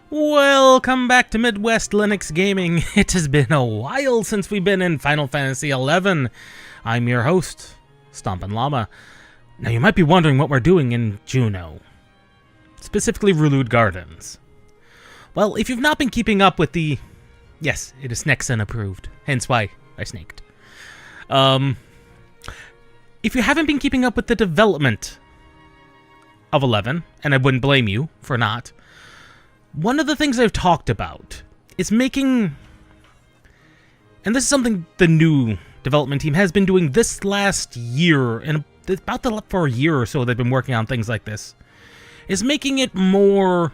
Welcome back to Midwest Linux Gaming. It has been a while since we've been in Final Fantasy XI. I'm your host, Stompin' Llama. Now you might be wondering what we're doing in Juneau, specifically Rulude Gardens. Well, if you've not been keeping up with the... Yes, it is Nexon approved, hence why I snaked. If you haven't been keeping up with the development of 11, and I wouldn't blame you for not, one of the things I've talked about is making, and this is something the new development team has been doing this last year, and for a year or so they've been working on things like this, is making it more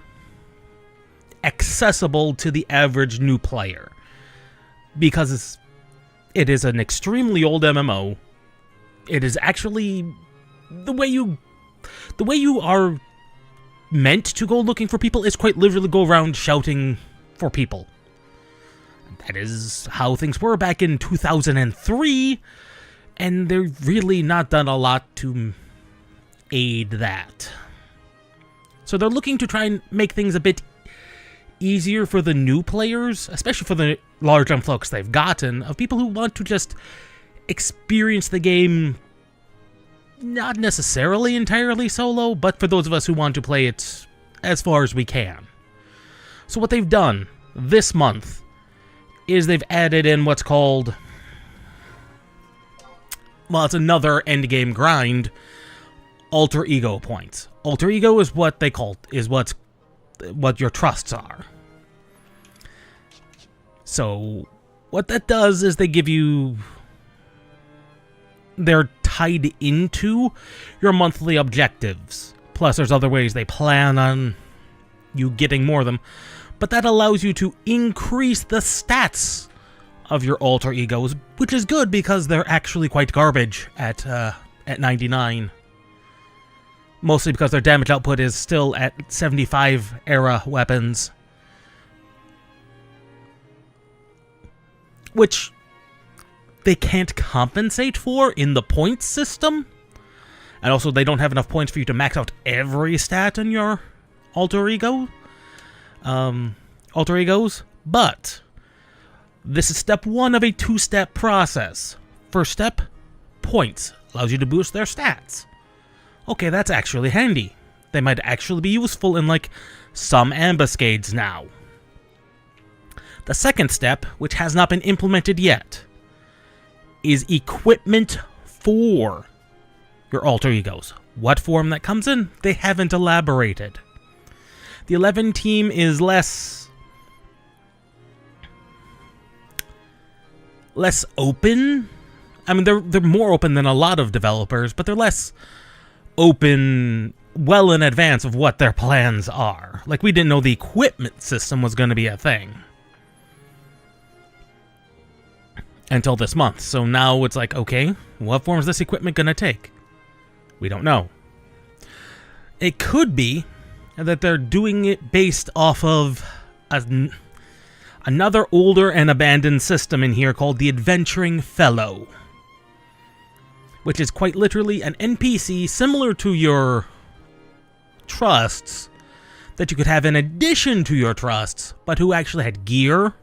accessible to the average new player. Because it is an extremely old MMO. It is actually the way you are meant to go looking for people is quite literally go around shouting for people. That is how things were back in 2003, and they've really not done a lot to aid that. So they're looking to try and make things a bit easier for the new players, especially for the large influx they've gotten, of people who want to just experience the game not necessarily entirely solo, but for those of us who want to play it as far as we can. So what they've done this month is they've added in what's called, well, it's another endgame grind, alter ego points. Alter ego is what they call, what your trusts are. So what that does is they give you, they're tied into your monthly objectives. Plus there's other ways they plan on you getting more of them. But that allows you to increase the stats of your alter egos, which is good because they're actually quite garbage at 99. Mostly because their damage output is still at 75 era weapons. Which they can't compensate for in the points system. And also they don't have enough points for you to max out every stat in your alter egos. But this is step one of a two-step process. First step, points. Allows you to boost their stats. Okay, that's actually handy. They might actually be useful in, like, some ambuscades now. The second step, which has not been implemented yet, is equipment for your alter egos. What form that comes in, they haven't elaborated. The 11 team is less open. I mean, they're more open than a lot of developers, but they're less open well in advance of what their plans are. Like, we didn't know the equipment system was going to be a thing until this month. So now it's like, okay, what form is this equipment going to take? We don't know. It could be that they're doing it based off of another older and abandoned system in here called the Adventuring Fellow, which is quite literally an NPC similar to your trusts that you could have in addition to your trusts, but who actually had gear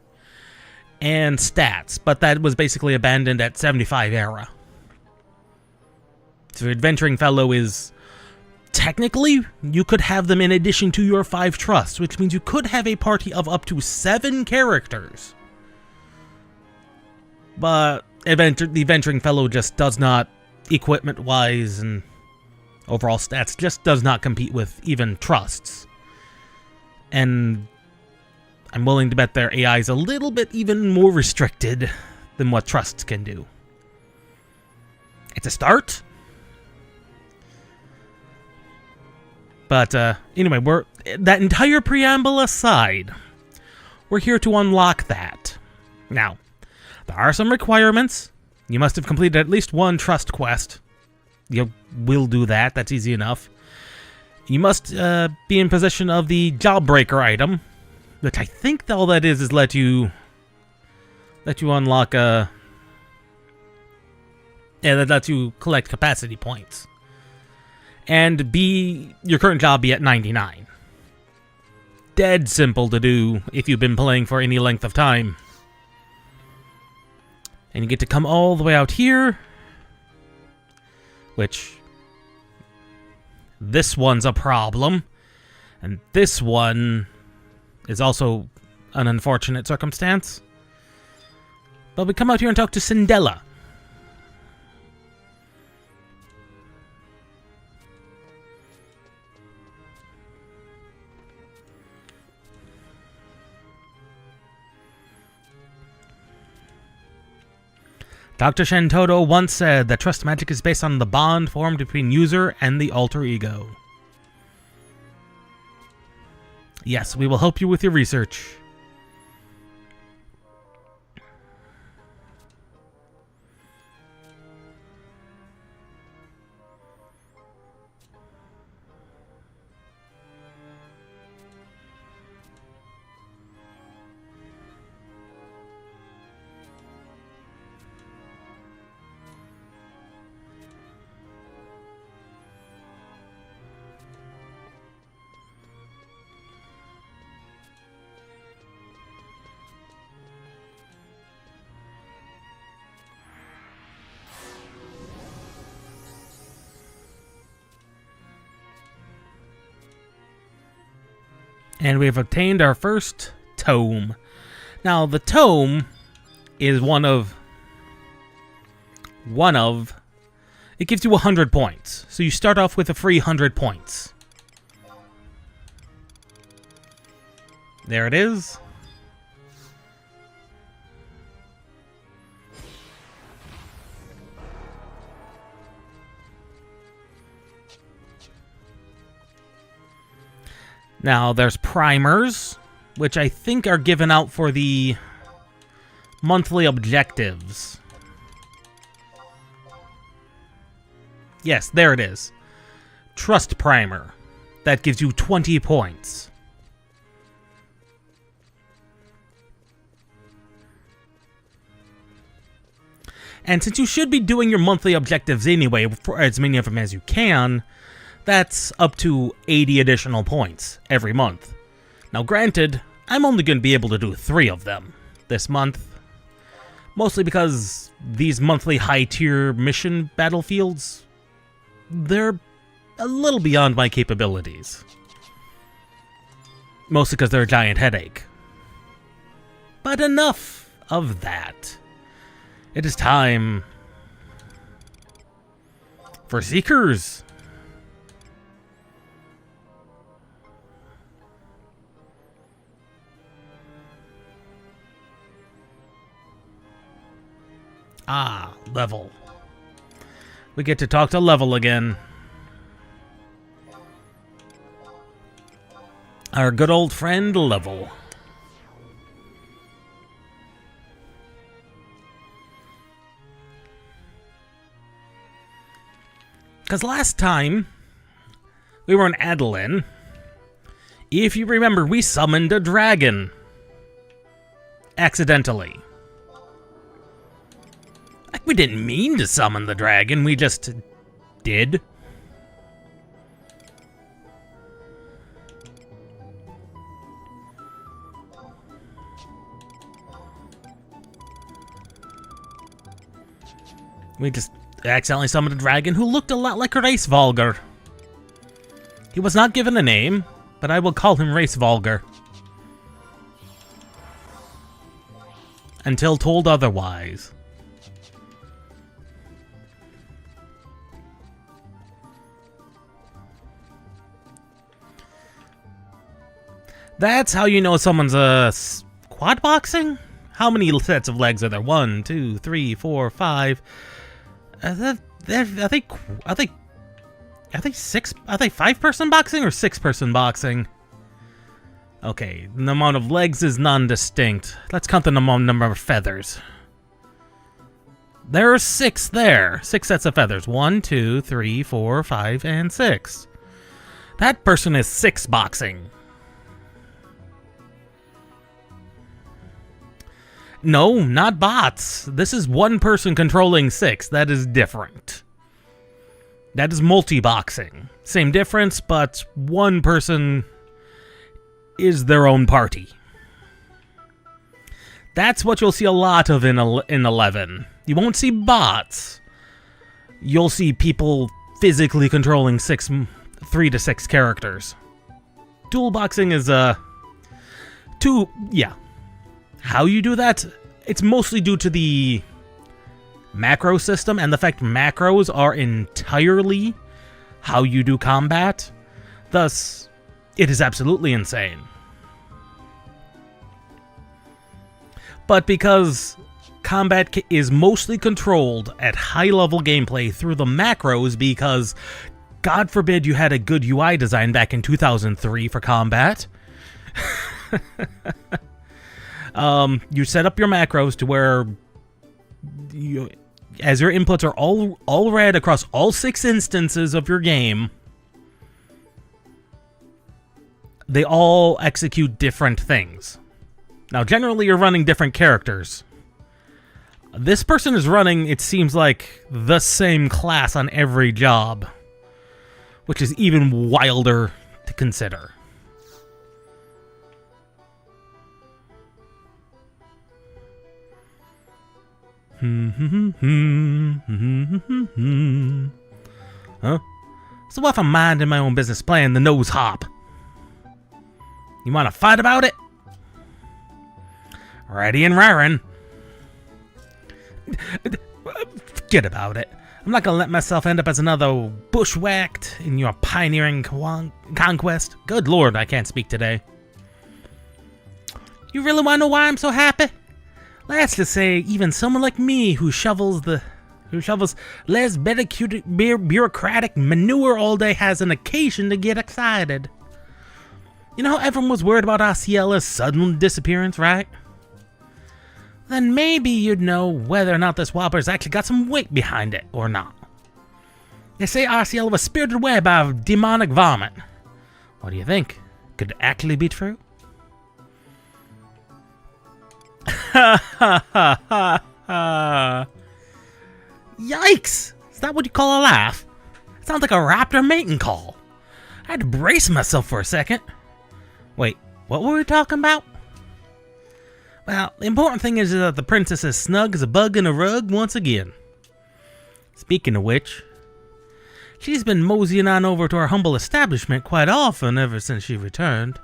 and stats, but that was basically abandoned at 75 era. So Adventuring Fellow is, technically, you could have them in addition to your 5 trusts, which means you could have a party of up to 7 characters. But the Adventuring Fellow just does not, equipment-wise and overall stats, just does not compete with even trusts. And I'm willing to bet their AI is a little bit even more restricted than what trusts can do. It's a start. But anyway, that entire preamble aside, we're here to unlock that. Now, there are some requirements. You must have completed at least one trust quest. You will do that. That's easy enough. You must be in possession of the Jawbreaker item, which I think all that is let you unlock that lets you collect capacity points. And your current job be at 99. dead simple to do if you've been playing for any length of time. And you get to come all the way out here, which this one's a problem, and this one is also an unfortunate circumstance. But we come out here and talk to Cindella. Dr. Shantoto once said that trust magic is based on the bond formed between user and the alter ego. Yes, we will help you with your research. And we've obtained our first tome. Now, the tome is one of... It gives you 100 points. So you start off with a free 100 points. There it is. Now, there's primers, which I think are given out for the monthly objectives. Yes, there it is. Trust primer. That gives you 20 points. And since you should be doing your monthly objectives anyway, for as many of them as you can, that's up to 80 additional points every month. Now granted, I'm only going to be able to do 3 of them this month. Mostly because these monthly high-tier mission battlefields, they're a little beyond my capabilities. Mostly because they're a giant headache. But enough of that. It is time for Seekers. Ah, Level. We get to talk to Level again. Our good old friend, Level. Because last time we were in Adeline, if you remember, we summoned a dragon. Accidentally. Like, we didn't mean to summon the dragon, we just did. We just accidentally summoned a dragon who looked a lot like Race Vulgar. He was not given a name, but I will call him Race Vulgar. Until told otherwise. That's how you know someone's quad boxing? How many sets of legs are there? 1, 2, 3, 4, 5. I think 6. Are they 5-person boxing or 6-person boxing? Okay, the amount of legs is non-distinct. Let's count the number of feathers. There are 6 there. 6 sets of feathers. 1, 2, 3, 4, 5, and 6. That person is 6 boxing. No, not bots. This is 1 person controlling 6. That is different. That is multi-boxing. Same difference, but 1 person is their own party. That's what you'll see a lot of in 11. You won't see bots. You'll see people physically controlling 3 to 6 characters. Dual boxing is How you do that? It's mostly due to the macro system and the fact macros are entirely how you do combat. Thus, it is absolutely insane. But because combat is mostly controlled at high-level gameplay through the macros, because God forbid you had a good UI design back in 2003 for combat, you set up your macros to where as your inputs are all read across all 6 instances of your game, they all execute different things. Now, generally, you're running different characters. This person is running, it seems like, the same class on every job, which is even wilder to consider. Huh? So what if I'm minding my own business playing the nose hop? You want to fight about it? Ready and raring. Forget about it. I'm not gonna let myself end up as another bushwhacked in your pioneering conquest. Good lord, I can't speak today. You really want to know why I'm so happy? Let's just say even someone like me who shovels less bureaucratic manure all day has an occasion to get excited. You know how everyone was worried about Osceola's sudden disappearance, right? Then maybe you'd know whether or not this Whopper's actually got some weight behind it or not. They say Osceola was spirited away by demonic vomit. What do you think? Could it actually be true? Yikes! Is that what you call a laugh? It sounds like a raptor mating call. I had to brace myself for a second. Wait, what were we talking about? Well, the important thing is that the princess is snug as a bug in a rug once again. Speaking of which, she's been moseying on over to our humble establishment quite often ever since she returned.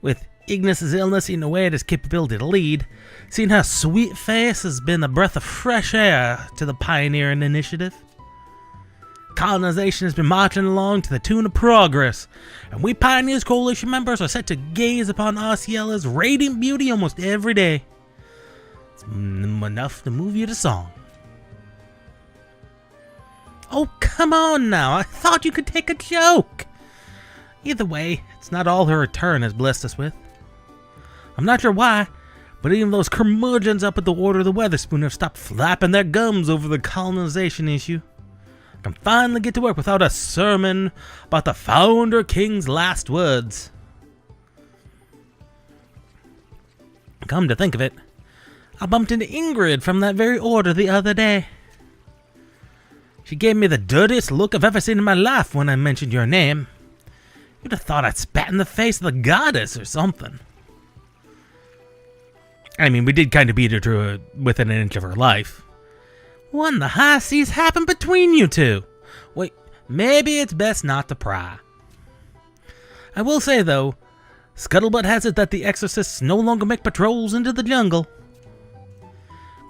With Ignis's illness eating away at his capability to lead, seeing her sweet face has been a breath of fresh air to the pioneering initiative. Colonization has been marching along to the tune of progress, and we Pioneers Coalition members are set to gaze upon Osceola's radiant beauty almost every day. It's enough to move you to song. Oh, come on now, I thought you could take a joke. Either way, it's not all her return has blessed us with. I'm not sure why, but even those curmudgeons up at the Order of the Weatherspoon have stopped flapping their gums over the colonization issue. I can finally get to work without a sermon about the Founder King's last words. Come to think of it, I bumped into Ingrid from that very order the other day. She gave me the dirtiest look I've ever seen in my life when I mentioned your name. You'd have thought I'd spat in the face of the goddess or something. I mean, we did kind of beat her to within an inch of her life. What in the high seas happened between you two? Wait, maybe it's best not to pry. I will say, though, scuttlebutt has it that the exorcists no longer make patrols into the jungle.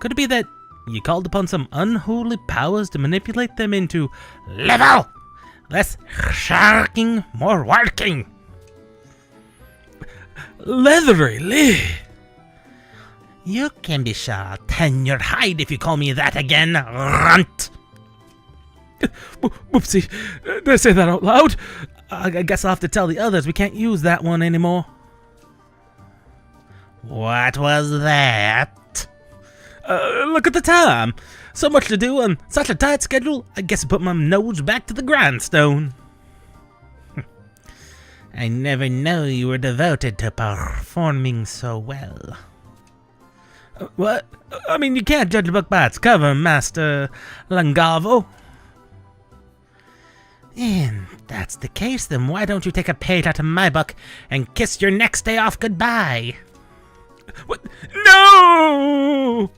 Could it be that you called upon some unholy powers to manipulate them into level? Less sharking, more working. Leathery Lee. You can be sure I'll tan your hide if you call me that again, runt. Whoopsie, did I say that out loud? I guess I'll have to tell the others we can't use that one anymore. What was that? Look at the time. So much to do on such a tight schedule, I guess I put my nose back to the grindstone. I never knew you were devoted to performing so well. What? I mean, you can't judge a book by its cover, Master Langavo. And that's the case, then why don't you take a page out of my book and kiss your next day off goodbye? What? No!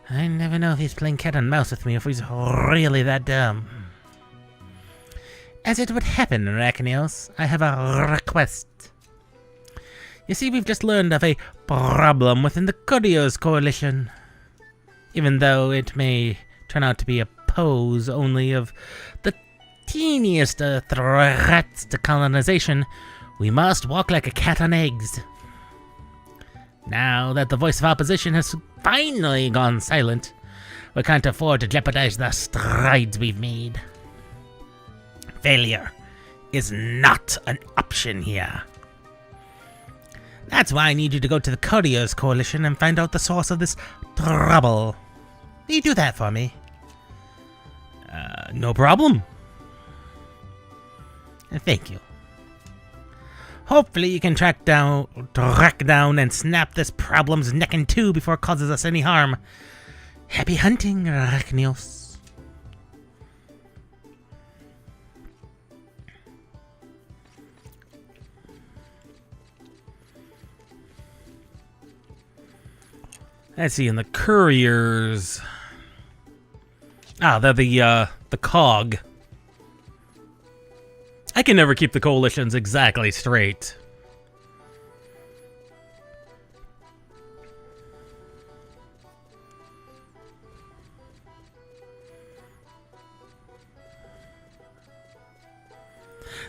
I never know if he's playing cat and mouse with me, if he's really that dumb. As it would happen, Arachnios, I have a request. You see, we've just learned of a problem within the Courtiers Coalition. Even though it may turn out to be a pose only of the teeniest threats to colonization, we must walk like a cat on eggs. Now that the voice of opposition has finally gone silent, we can't afford to jeopardize the strides we've made. Failure is not an option here. That's why I need you to go to the Courtiers Coalition and find out the source of this trouble. Will you do that for me? No problem. Thank you. Hopefully you can track down and snap this problem's neck in two before it causes us any harm. Happy hunting, Arachnios. Let's see, in the couriers. They're the cog. I can never keep the coalitions exactly straight.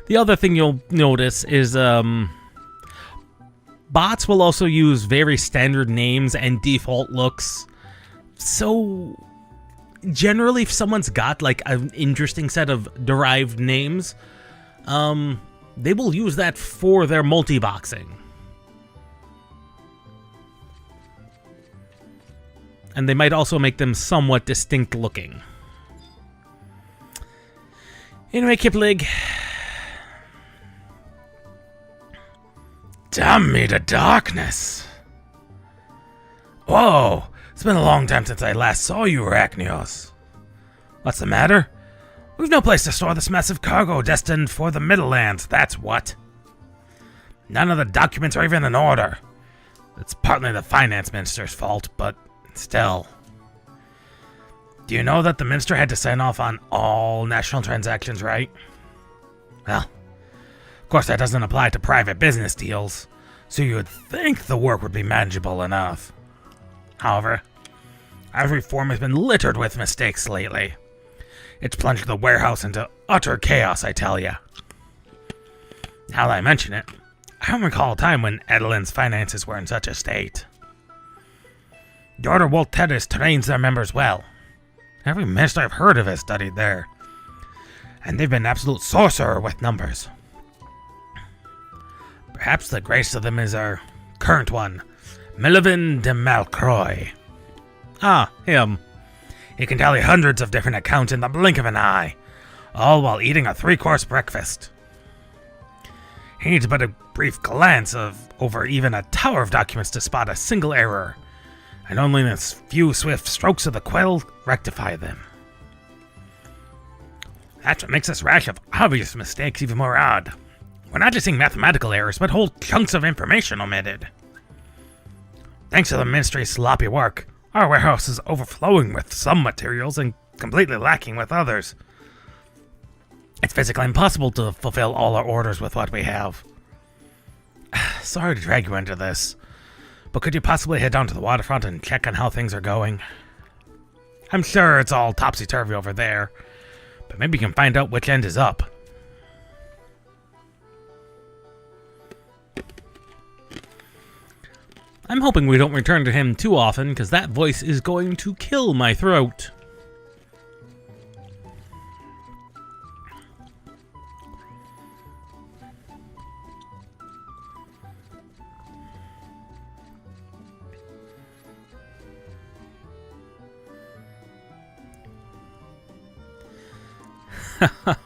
The other thing you'll notice is bots will also use very standard names and default looks. So generally, if someone's got like an interesting set of derived names, they will use that for their multi-boxing. And they might also make them somewhat distinct looking. Anyway, Kipling. Damn me to darkness. Whoa, it's been a long time since I last saw you, Arachnios. What's the matter? We've no place to store this massive cargo destined for the Middlelands, that's what. None of the documents are even in order. It's partly the finance minister's fault, but still. Do you know that the minister had to sign off on all national transactions, right? Well, of course that doesn't apply to private business deals, so you would think the work would be manageable enough. However, every form has been littered with mistakes lately. It's plunged the warehouse into utter chaos, I tell ya. Now that I mention it, I don't recall a time when Edelin's finances were in such a state. The Order Wolteris trains their members well. Every minister I've heard of has studied there, and they've been absolute sorcerer with numbers. Perhaps the greatest of them is our current one, Milivin de Malcroy. Ah, him. He can tally hundreds of different accounts in the blink of an eye, all while eating a 3-course breakfast. He needs but a brief glance over even a tower of documents to spot a single error, and only a few swift strokes of the quill rectify them. That's what makes this rash of obvious mistakes even more odd. We're not just seeing mathematical errors, but whole chunks of information omitted. Thanks to the ministry's sloppy work, our warehouse is overflowing with some materials and completely lacking with others. It's physically impossible to fulfill all our orders with what we have. Sorry to drag you into this, but could you possibly head down to the waterfront and check on how things are going? I'm sure it's all topsy-turvy over there, but maybe you can find out which end is up. I'm hoping we don't return to him too often, because that voice is going to kill my throat.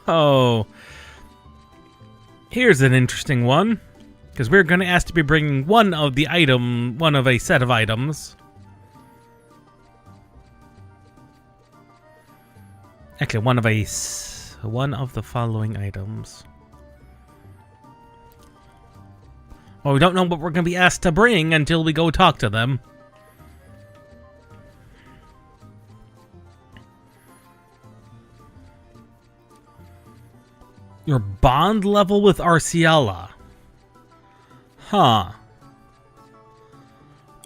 Oh, here's an interesting one. Because we're going to ask to be bringing one of a set of items. Actually, one of the following items. Well, we don't know what we're going to be asked to bring until we go talk to them. Your bond level with Arciela. Huh.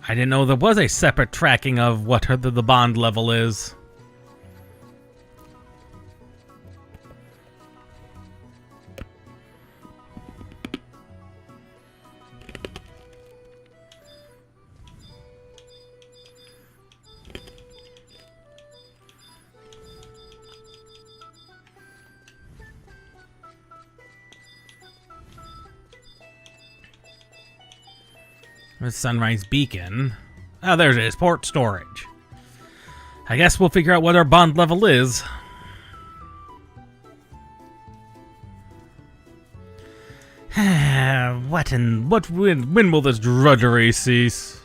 I didn't know there was a separate tracking of what the bond level is. The Sunrise Beacon. Oh, there it is. Port storage. I guess we'll figure out what our bond level is. When will this drudgery cease?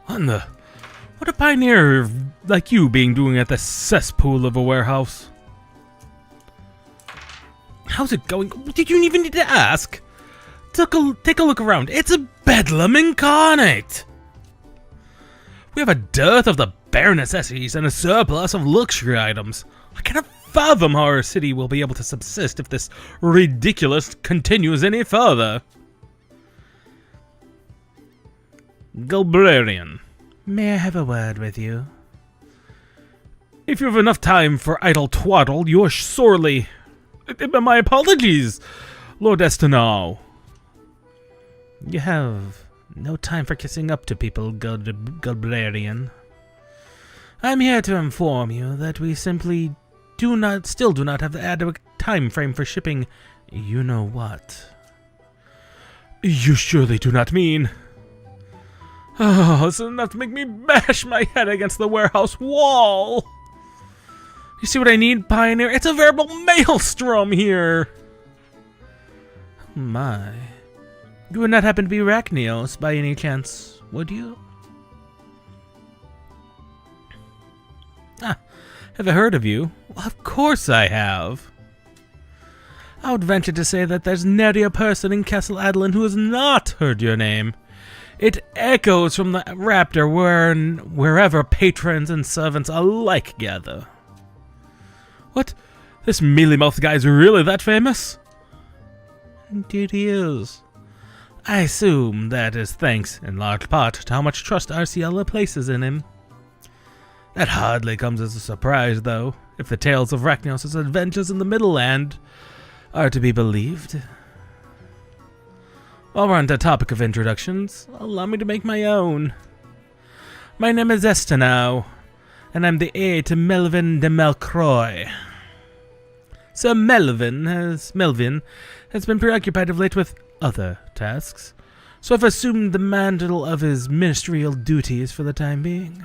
What a pioneer like you being doing at the cesspool of a warehouse. How's it going? Did you even need to ask? Take a look around. It's a bedlam incarnate. We have a dearth of the bare necessities and a surplus of luxury items. I cannot fathom how our city will be able to subsist if this ridiculous continues any further. Galbrarian. May I have a word with you? If you have enough time for idle twaddle, you are sorely... My apologies, Lord Estinau. You have no time for kissing up to people, Galbrarian. I'm here to inform you that we simply still do not have the adequate time frame for shipping you-know-what. You surely do not mean... Oh, this is enough to make me bash my head against the warehouse wall! You see what I need, Pioneer? It's a veritable maelstrom here! Oh my... You would not happen to be Rachnios by any chance, would you? Have I heard of you? Well, of course I have. I would venture to say that there's nary a person in Castle Adeline who has not heard your name. It echoes from the Raptor wherever patrons and servants alike gather. What? This mealy-mouthed guy is really that famous? Indeed he is. I assume that is thanks, in large part, to how much trust Arciela places in him. That hardly comes as a surprise, though, if the tales of Rachnios' adventures in the Middle Land are to be believed. While we're on the topic of introductions, allow me to make my own. My name is Estinau, and I'm the heir to Melvin de Melcroy. Sir Melvin has been preoccupied of late with other tasks, so I've assumed the mantle of his ministerial duties for the time being.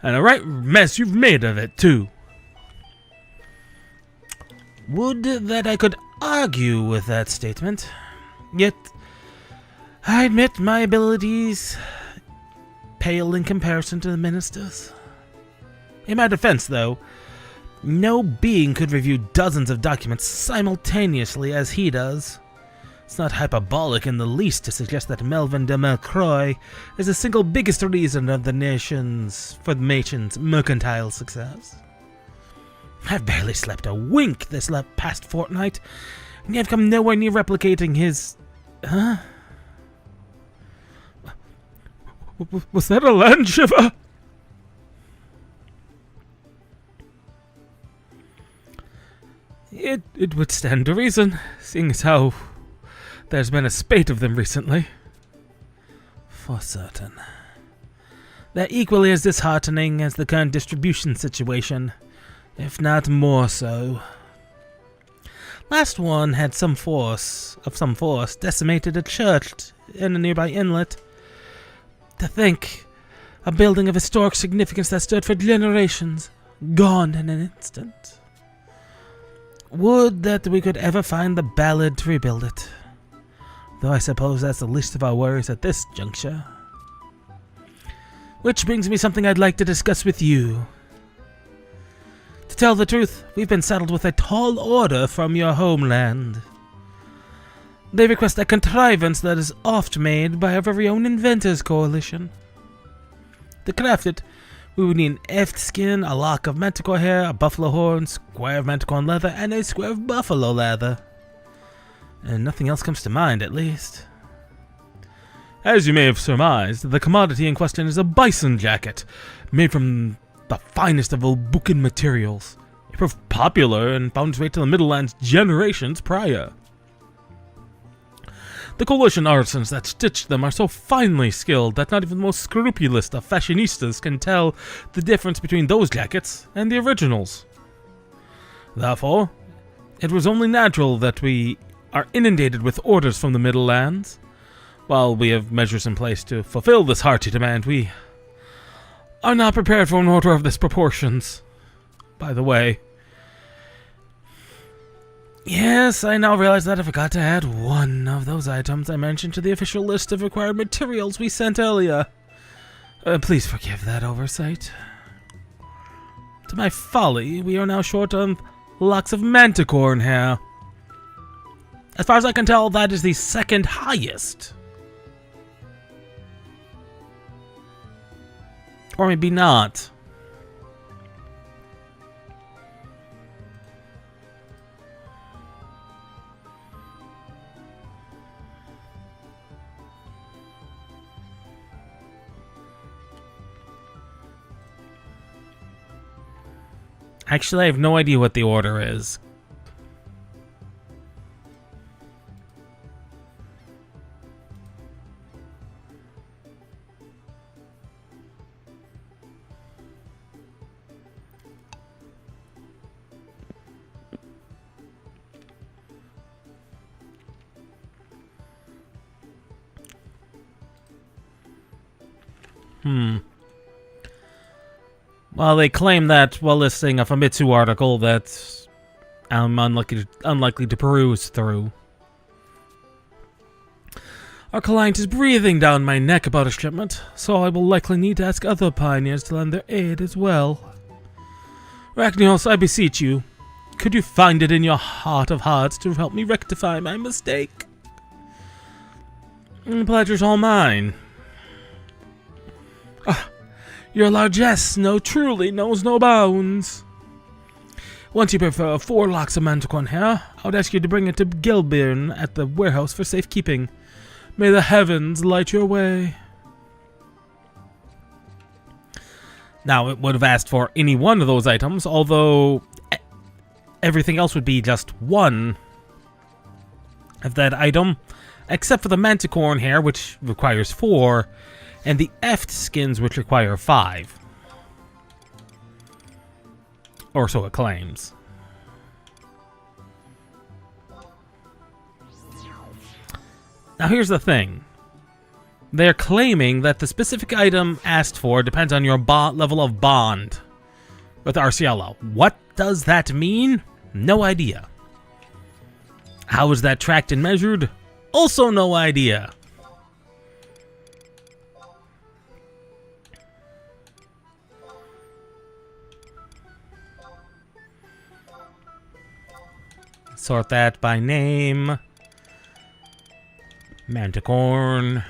And a right mess you've made of it, too. Would that I could argue with that statement, yet I admit my abilities pale in comparison to the minister's. In my defense, though, no being could review dozens of documents simultaneously as he does. It's not hyperbolic in the least to suggest that Melvin de Melcroy is the single biggest reason of the nation's mercantile success. I've barely slept a wink this past fortnight, and I've come nowhere near replicating his... Huh? Was that a land shiver? It would stand to reason, seeing as how there's been a spate of them recently. For certain. They're equally as disheartening as the current distribution situation, if not more so. Last one had some force decimated a church in a nearby inlet. To think, a building of historic significance that stood for generations, gone in an instant. Would that we could ever find the ballad to rebuild it. Though I suppose that's the least of our worries at this juncture. Which brings me something I'd like to discuss with you. To tell the truth, we've been saddled with a tall order from your homeland. They request a contrivance that is oft made by our very own Inventors Coalition. To craft it, we would need an eft skin, a lock of manticore hair, a buffalo horn, square of manticore leather, and a square of buffalo leather. And nothing else comes to mind, at least. As you may have surmised, the commodity in question is a bison jacket, made from the finest of Albucan materials. It proved popular and found its way to the Middlelands generations prior. The coalition artisans that stitched them are so finely skilled that not even the most scrupulous of fashionistas can tell the difference between those jackets and the originals. Therefore, it was only natural that we are inundated with orders from the Middlelands. While we have measures in place to fulfill this hearty demand, we are not prepared for an order of this proportions. By the way, yes, I now realize that I forgot to add one of those items I mentioned to the official list of required materials we sent earlier. Please forgive that oversight. To my folly, we are now short on locks of manticore hair. As far as I can tell, that is the second highest. Or maybe not. Actually, I have no idea what the order is. Well, they claim that while listing a Famitsu article that I'm unlikely to peruse through. Our client is breathing down my neck about a shipment, so I will likely need to ask other pioneers to lend their aid as well. Rachnios, I beseech you, could you find it in your heart of hearts to help me rectify my mistake? The pleasure's all mine. Your largesse truly knows no bounds. Once you prefer 4 locks of manticore hair, I would ask you to bring it to Gilbirn at the warehouse for safekeeping. May the heavens light your way. Now, it would have asked for any one of those items, although everything else would be just one of that item, except for the manticore hair, which requires 4, and the eft skins, which require 5. Or so it claims. Now here's the thing. They're claiming that the specific item asked for depends on your level of bond with Arciello. What does that mean? No idea. How is that tracked and measured? Also no idea. Sort that by name. Manticorn.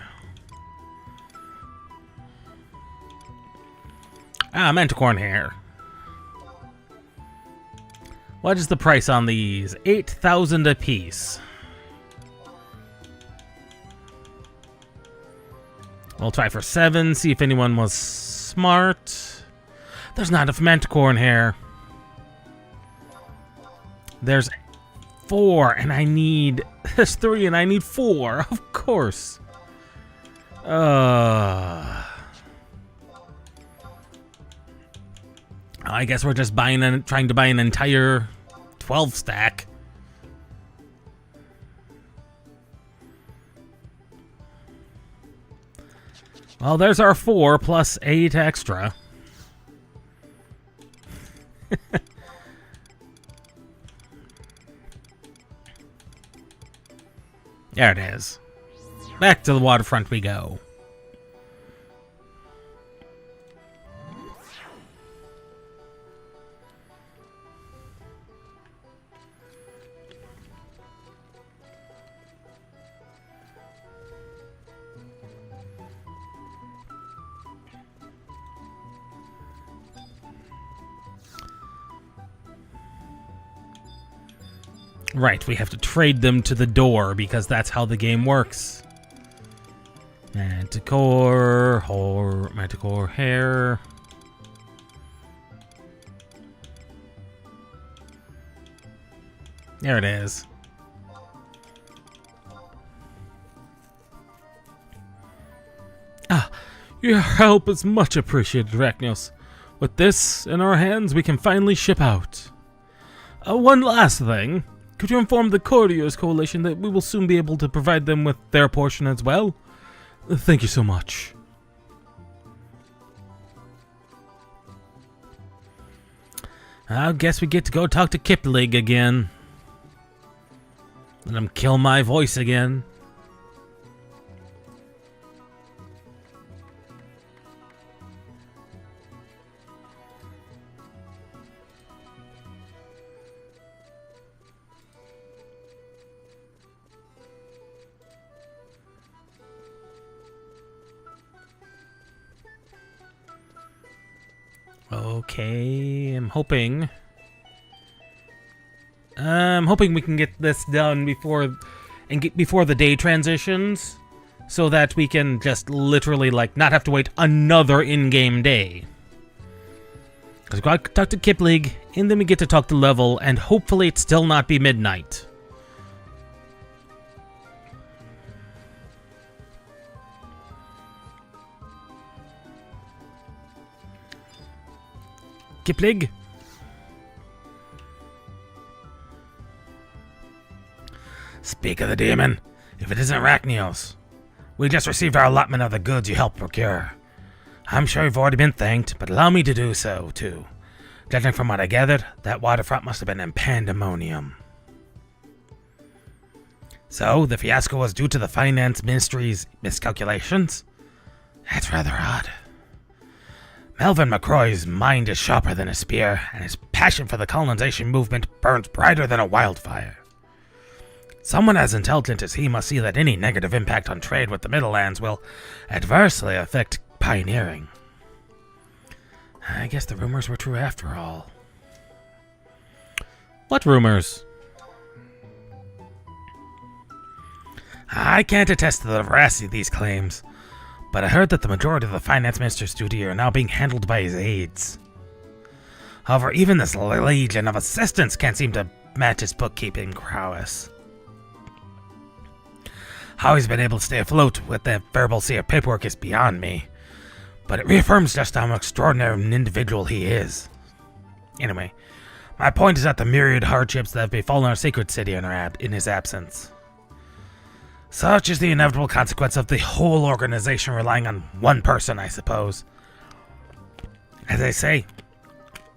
Manticorn hair. What is the price on these? 8,000 apiece. We'll try for 7, see if anyone was smart. There's not enough manticorn hair. There's 4, and I need... There's 3, and I need 4. Of course. I guess we're just trying to buy an entire 12 stack. Well, there's our 4 plus 8 extra. There it is. Back to the waterfront we go. Right, we have to trade them to the door because that's how the game works. Manticore, Manticore hair. There it is. Ah, your help is much appreciated, Rachnios. With this in our hands, we can finally ship out. One last thing. Could you inform the Courtiers Coalition that we will soon be able to provide them with their portion as well? Thank you so much. I guess we get to go talk to Kipling again. Let him kill my voice again. Okay, I'm hoping we can get this done before the day transitions, so that we can just literally not have to wait another in-game day. Because we got to talk to Kipling, and then we get to talk to Level, and hopefully it still not be midnight. Kipling? Speak of the demon. If it isn't Rachnios. We just received our allotment of the goods you helped procure. I'm sure you've already been thanked, but allow me to do so, too. Judging from what I gathered, that waterfront must have been in pandemonium. So, the fiasco was due to the finance ministry's miscalculations? That's rather odd. Melvin McCroy's mind is sharper than a spear, and his passion for the colonization movement burns brighter than a wildfire. Someone as intelligent as he must see that any negative impact on trade with the Middlelands will adversely affect pioneering. I guess the rumors were true after all. What rumors? I can't attest to the veracity of these claims, but I heard that the majority of the finance minister's duties are now being handled by his aides. However, even this legion of assistants can't seem to match his bookkeeping prowess. How he's been able to stay afloat with that verbal sea of paperwork is beyond me, but it reaffirms just how extraordinary an individual he is. Anyway, my point is that the myriad hardships that have befallen our sacred city in his absence. Such is the inevitable consequence of the whole organization relying on one person, I suppose. As they say,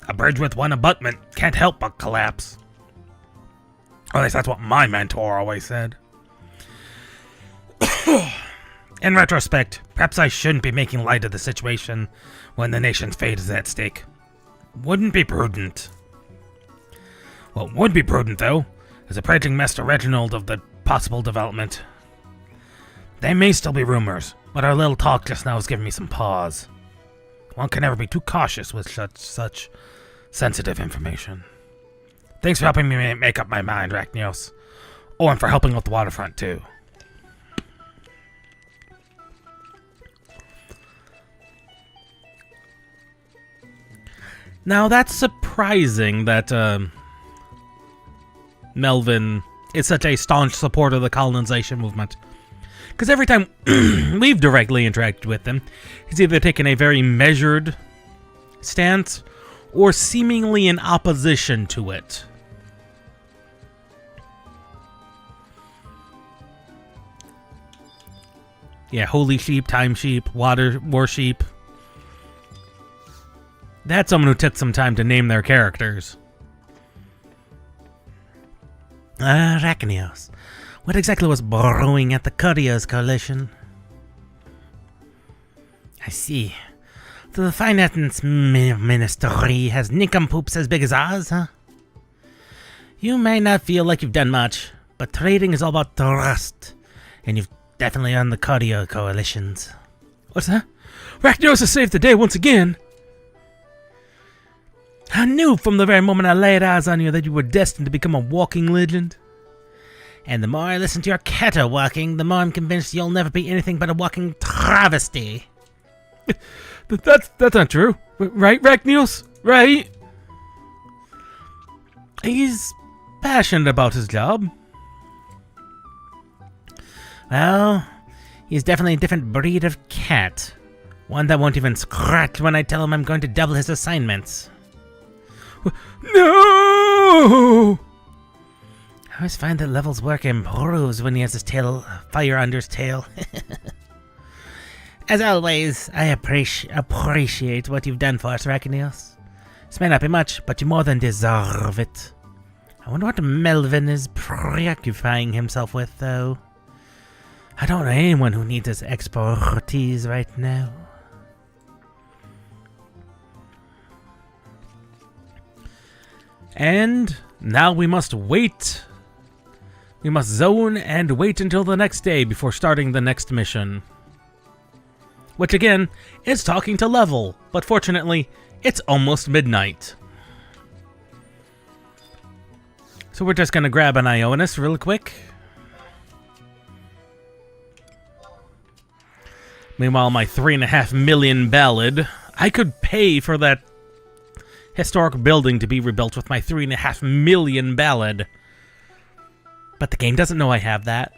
a bridge with one abutment can't help but collapse. Or at least that's what my mentor always said. In retrospect, perhaps I shouldn't be making light of the situation when the nation's fate is at stake. Wouldn't be prudent. What would be prudent, though, is appraising Master Reginald of the possible development. They may still be rumors, but our little talk just now has given me some pause. One can never be too cautious with such sensitive information. Thanks for helping me make up my mind, Rachnios. Oh, and for helping with the waterfront, too. Now, that's surprising that Melvin is such a staunch supporter of the colonization movement. Because every time we've directly interacted with him, he's either taken a very measured stance or seemingly in opposition to it. Yeah, holy sheep, time sheep, war sheep. That's someone who took some time to name their characters. Rachnios. What exactly was brewing at the Courtiers Coalition? I see. So the finance ministry has nincompoops as big as ours, huh? You may not feel like you've done much, but trading is all about trust, and you've definitely earned the Courtier Coalitions. What's that? Rachnios has saved the day once again! I knew from the very moment I laid eyes on you that you were destined to become a walking legend. And the more I listen to your caterwauking, the more I'm convinced you'll never be anything but a walking travesty. That's not true. Right, Rachnios? Right? He's passionate about his job. Well, he's definitely a different breed of cat. One that won't even scratch when I tell him I'm going to double his assignments. No! I always find that Level's work improves when he has his tail fire under his tail. As always, I appreciate what you've done for us, Rachnios. This may not be much, but you more than deserve it. I wonder what Melvin is preoccupying himself with, though. I don't know anyone who needs his expertise right now. And now we must wait. We must zone and wait until the next day before starting the next mission. Which again, is talking to Level, but fortunately, it's almost midnight. So we're just gonna grab an Ionis real quick. Meanwhile, my 3.5 million ballad, I could pay for that historic building to be rebuilt with my 3.5 million ballad. But the game doesn't know I have that.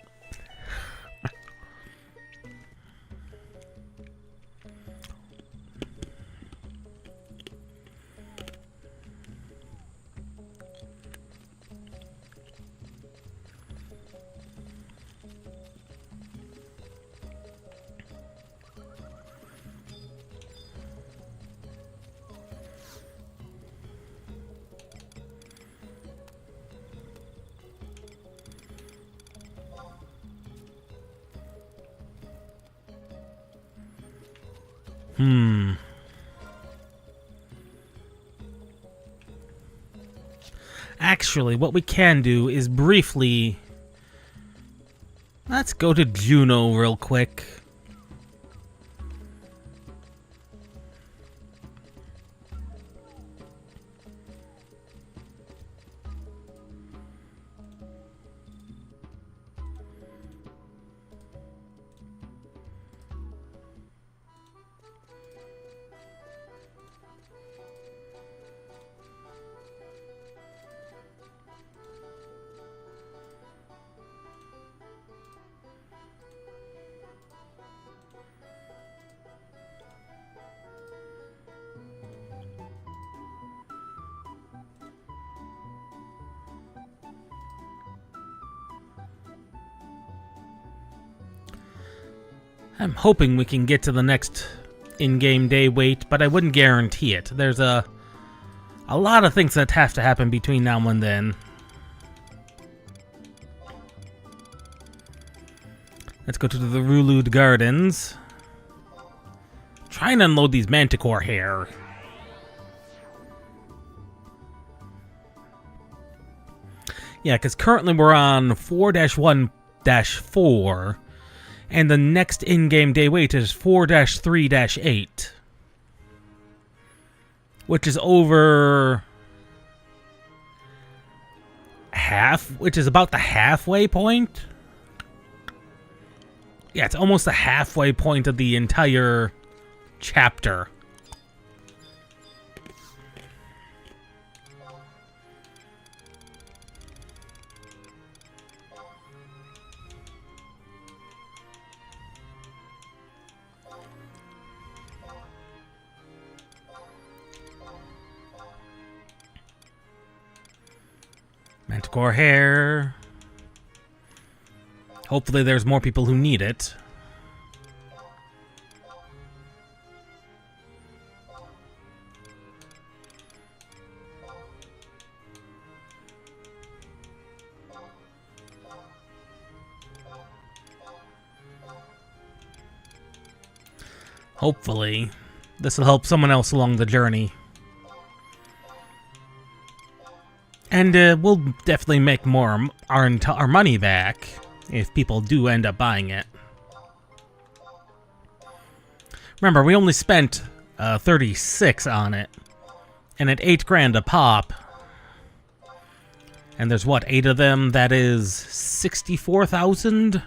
Actually, what we can do is briefly... Let's go to Juno real quick. I'm hoping we can get to the next in-game day wait, but I wouldn't guarantee it. There's a lot of things that have to happen between now and then. Let's go to the Rulud Gardens. Try and unload these Manticore hair. Yeah, because currently we're on 4-1-4. And the next in-game day wait is 4-3-8. Which is over... which is about the halfway point? Yeah, it's almost the halfway point of the entire chapter. Manticore hair. Hopefully there's more people who need it. Hopefully this will help someone else along the journey. And we'll definitely make more our money back if people do end up buying it. Remember, we only spent 36 on it, and at $8 grand a pop. And there's what, 8 of them? That is 64,000?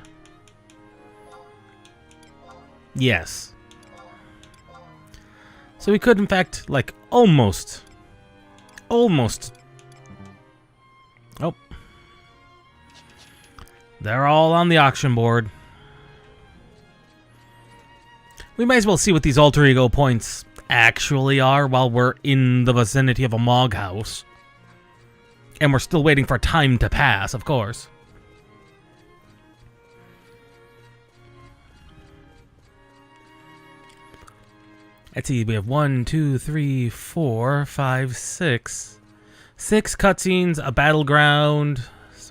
Yes. So we could, in fact, like, almost. Oh. They're all on the auction board. We might as well see what these alter ego points actually are while we're in the vicinity of a Mog house. And we're still waiting for time to pass, of course. Let's see, we have 1, 2, 3, 4, 5, 6. 6 cutscenes, a battleground,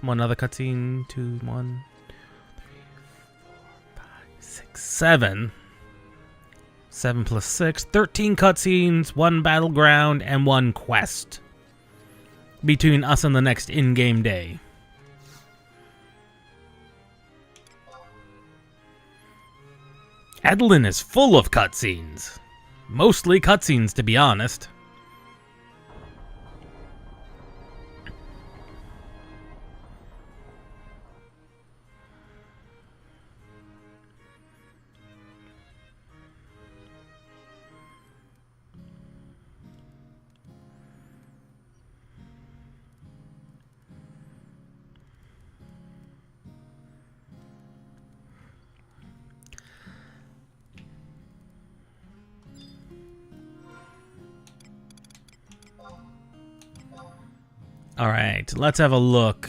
one other cutscene, 2, 1, 2, 3, 4, 5, 6, 7. 7 plus 6, 13 cutscenes, 1 battleground, and 1 quest between us and the next in-game day. Adeline is full of cutscenes. Mostly cutscenes, to be honest. Alright, let's have a look.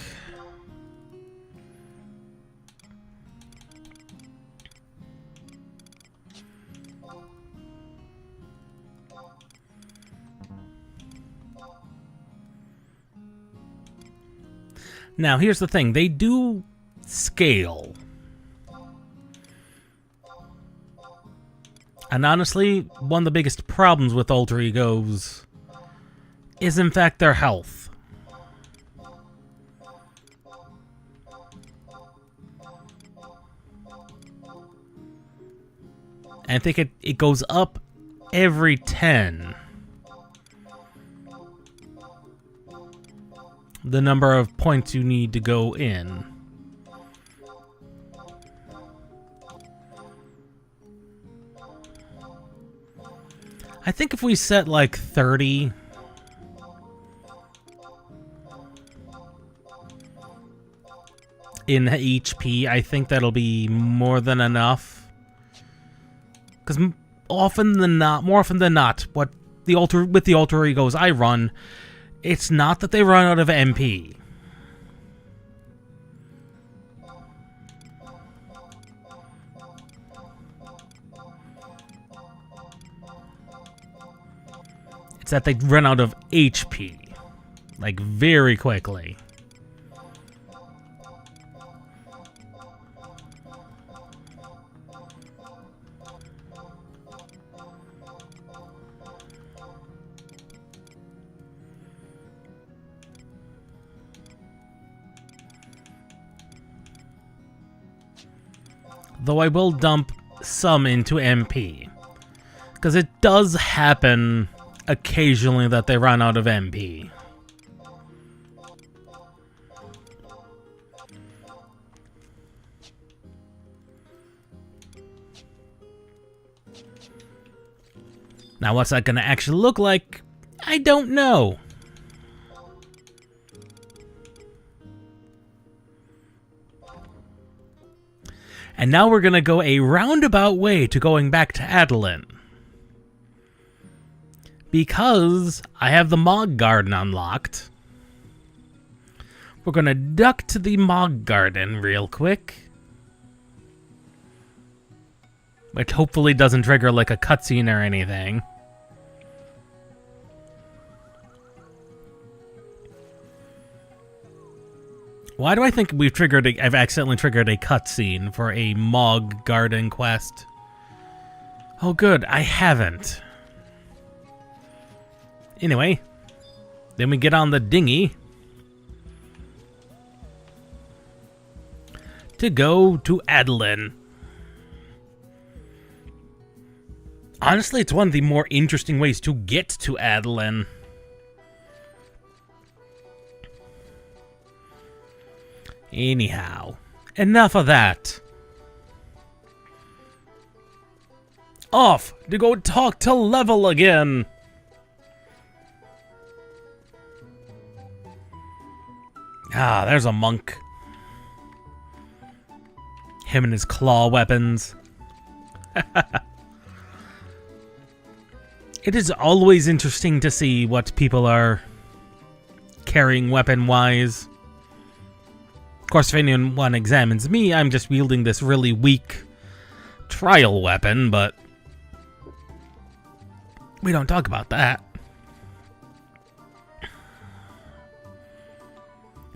Now, here's the thing. They do scale. And honestly, one of the biggest problems with alter egos is, in fact, their health. I think it goes up every 10. The number of points you need to go in. I think if we set like 30... in HP, I think that'll be more than enough. Because more often than not, what with the alter egos I run, it's not that they run out of MP. It's that they run out of HP, like very quickly. Though I will dump some into MP. Because it does happen occasionally that they run out of MP. Now, what's that going to actually look like? I don't know. And now we're going to go a roundabout way to going back to Adeline. Because I have the Mog Garden unlocked. We're going to duck to the Mog Garden real quick. Which hopefully doesn't trigger like a cutscene or anything. Why do I think I've accidentally triggered a cutscene for a Mog Garden quest? Oh good, I haven't. Anyway, then we get on the dinghy to go to Adeline. Honestly, it's one of the more interesting ways to get to Adeline. Anyhow, enough of that. Off to go talk to Level again. Ah, there's a monk. Him and his claw weapons. It is always interesting to see what people are carrying weapon-wise. Of course, if anyone examines me, I'm just wielding this really weak trial weapon, but we don't talk about that.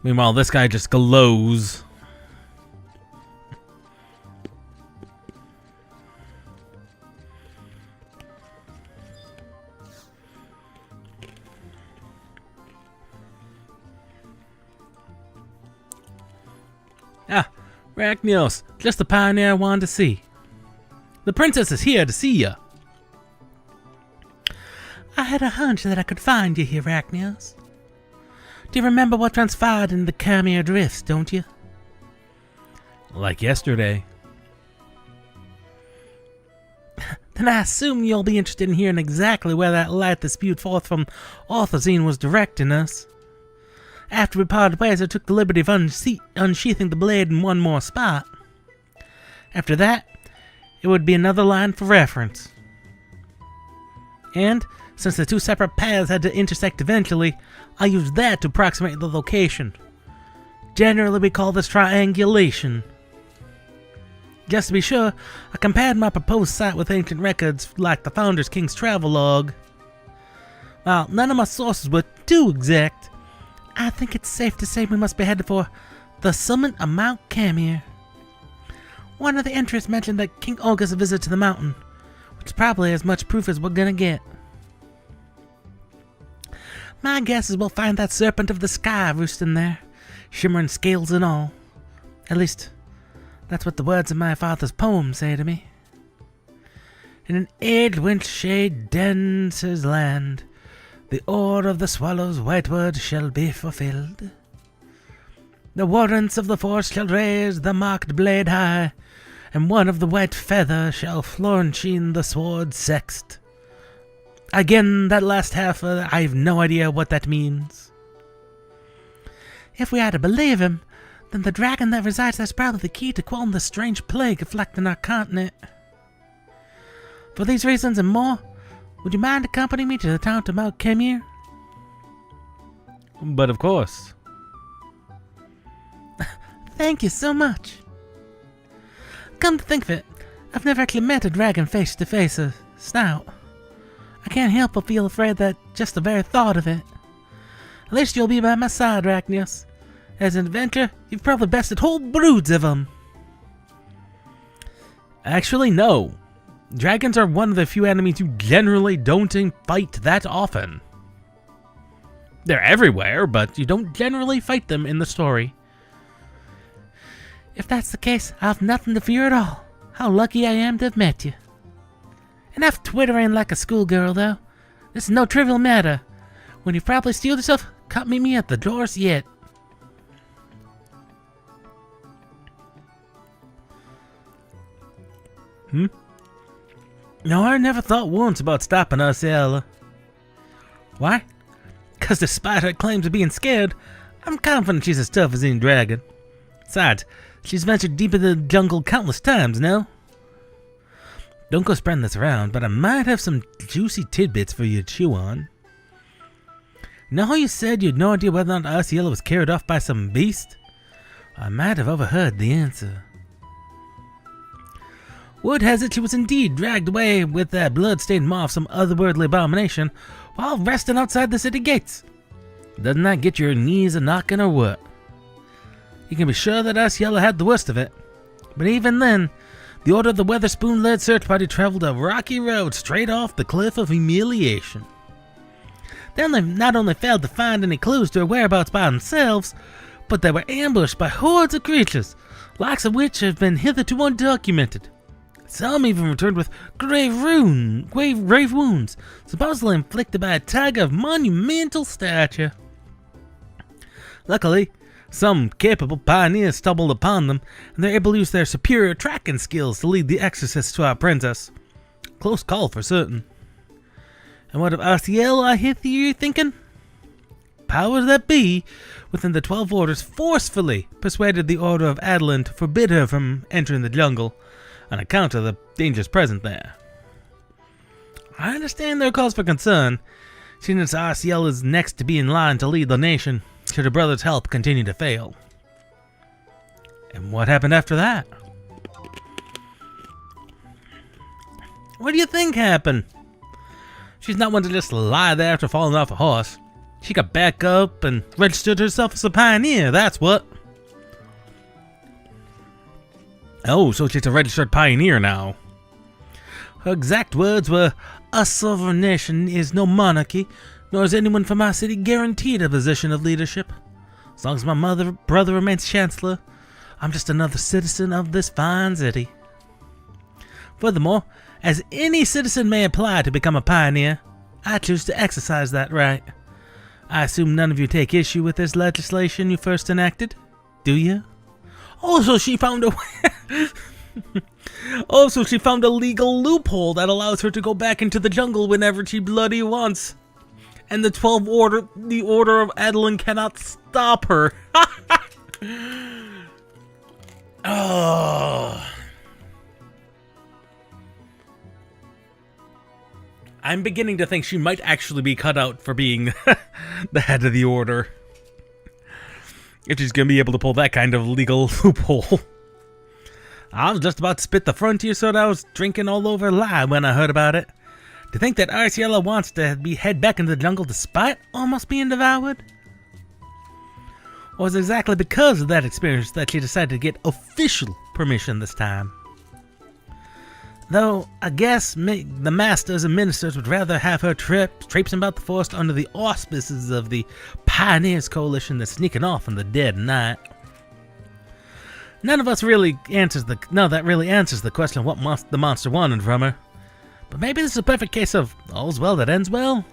Meanwhile, this guy just glows. Ah, Rachnios, just the pioneer I wanted to see. The princess is here to see you. I had a hunch that I could find you here, Rachnios. Do you remember what transpired in the Khmer Drifts, don't you? Like yesterday. Then I assume you'll be interested in hearing exactly where that light that spewed forth from Orthozine was directing us. After we parted ways, I took the liberty of unsheathing the blade in one more spot. After that, it would be another line for reference. And, since the two separate paths had to intersect eventually, I used that to approximate the location. Generally, we call this triangulation. Just to be sure, I compared my proposed site with ancient records like the Founder's King's travelogue. While none of my sources were too exact, I think it's safe to say we must be headed for the summit of Mount Khmer. One of the entries mentioned that King Olga's visit to the mountain, which is probably as much proof as we're gonna get. My guess is we'll find that serpent of the sky roosting there, shimmering scales and all. At least, that's what the words of my father's poem say to me. In an age when shade dens his land, the oar of the swallow's white word shall be fulfilled. The warrants of the force shall raise the marked blade high, and one of the white feather shall florentine the sword sext. Again, that last half, I've no idea what that means. If we are to believe him, then the dragon that resides there's probably the key to quelling the strange plague afflicting our continent. For these reasons and more, would you mind accompanying me to the town of Mount Khmer? But of course. Thank you so much. Come to think of it, I've never actually met a dragon face to face, a snout. I can't help but feel afraid that just the very thought of it. At least you'll be by my side, Rachnios. As an adventurer, you've probably bested whole broods of them. Actually, no. Dragons are one of the few enemies you generally don't fight that often. They're everywhere, but you don't generally fight them in the story. If that's the case, I've nothing to fear at all. How lucky I am to have met you. Enough twittering like a schoolgirl, though. This is no trivial matter. When you've properly steeled yourself, come meet me at the doors yet. No, I never thought once about stopping us, Ella. Why? Because despite her claims of being scared, I'm confident she's as tough as any dragon. Besides, she's ventured deep into the jungle countless times, no? Don't go spreading this around, but I might have some juicy tidbits for you to chew on. Know how you said you had no idea whether or not Ursula was carried off by some beast? I might have overheard the answer. Word has it she was indeed dragged away with that blood-stained moth, some otherworldly abomination, while resting outside the city gates. Doesn't that get your knees a-knocking or what? You can be sure that Ursula had the worst of it. But even then, the Order of the Weatherspoon-led search party traveled a rocky road straight off the cliff of humiliation. They not only failed to find any clues to her whereabouts by themselves, but they were ambushed by hordes of creatures, likes of which have been hitherto undocumented. Some even returned with grave wounds, supposedly inflicted by a tiger of monumental stature. Luckily, Some capable pioneers stumbled upon them, and they're able to use their superior tracking skills to lead the exorcists to our princess. Close call for certain. And what of Arciel, I hear you're thinking? Powers that be within the 12 orders forcefully persuaded the Order of Adeline to forbid her from entering the jungle on account of the dangers present there. I understand there are cause for concern, seeing as Arciel is next to be in line to lead the nation should her brother's help continue to fail. And what happened after that? What do you think happened? She's not one to just lie there after falling off a horse. She got back up and registered herself as a pioneer, that's what. Oh, so she's a registered pioneer now. Her exact words were, "A sovereign nation is no monarchy, nor is anyone from our city guaranteed a position of leadership. As long as my brother remains chancellor, I'm just another citizen of this fine city. Furthermore, as any citizen may apply to become a pioneer, I choose to exercise that right. I assume none of you take issue with this legislation you first enacted, do you?" Also, she found a legal loophole that allows her to go back into the jungle whenever she bloody wants. And the Order of Adeline cannot stop her. Oh. I'm beginning to think she might actually be cut out for being the head of the order. If she's going to be able to pull that kind of legal loophole. I was just about to spit the frontier soda I was drinking all over lie when I heard about it. To think that Arciela wants to head back into the jungle despite almost being devoured? Or was it exactly because of that experience that she decided to get official permission this time? Though, I guess the masters and ministers would rather have her traipsing about the forest under the auspices of the Pioneers Coalition than sneaking off in the dead of night. None of that really answers the question of what the monster wanted from her. But maybe this is a perfect case of all's well that ends well?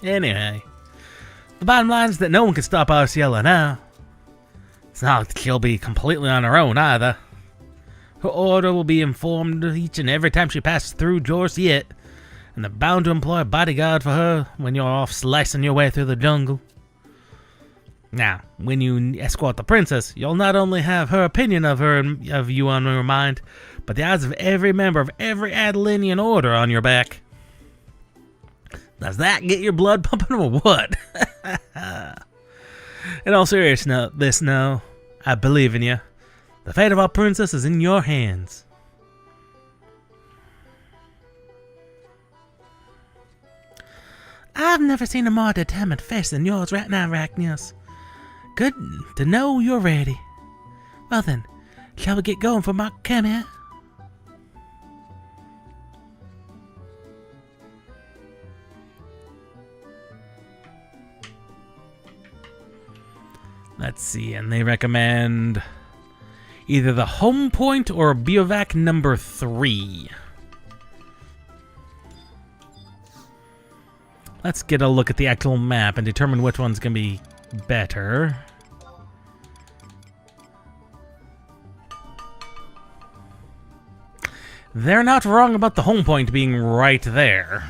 Anyway, the bottom line is that no one can stop Arciela now. It's not like she'll be completely on her own either. Her order will be informed each and every time she passes through Jorsiet, and they're bound to employ a bodyguard for her when you're off slicing your way through the jungle. Now, when you escort the princess, you'll not only have her opinion of you on your mind, but the eyes of every member of every Adelinian order on your back. Does that get your blood pumping or what? In all seriousness, no, I believe in you. The fate of our princess is in your hands. I've never seen a more determined face than yours right now, Arachnius. Good to know you're ready. Well then, shall we get going for Mark Kemmer? Let's see, and they recommend either the home point or bivouac number 3. Let's get a look at the actual map and determine which one's going to be better. They're not wrong about the home point being right there.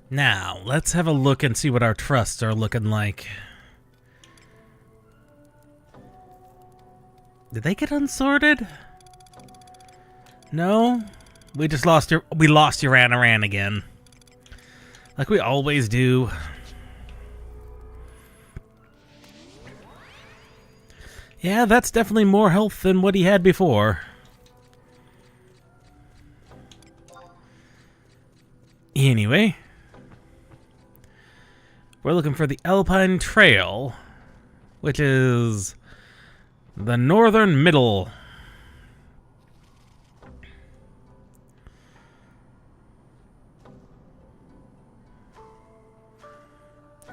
Now, let's have a look and see what our trusts are looking like. Did they get unsorted? No? We just lost Uran again. Like we always do. Yeah, that's definitely more health than what he had before. Anyway. We're looking for the Alpine Trail, which is the northern middle.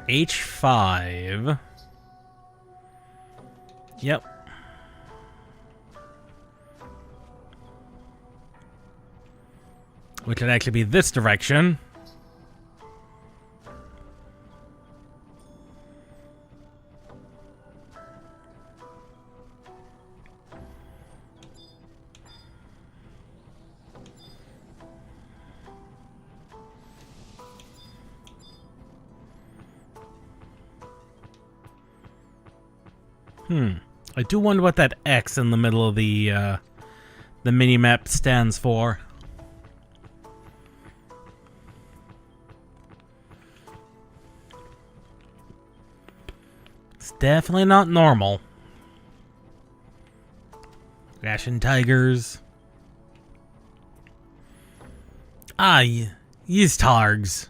H5. Yep. Which would actually be this direction. I do wonder what that X in the middle of the mini-map stands for. It's definitely not normal. Ashen tigers. These targs.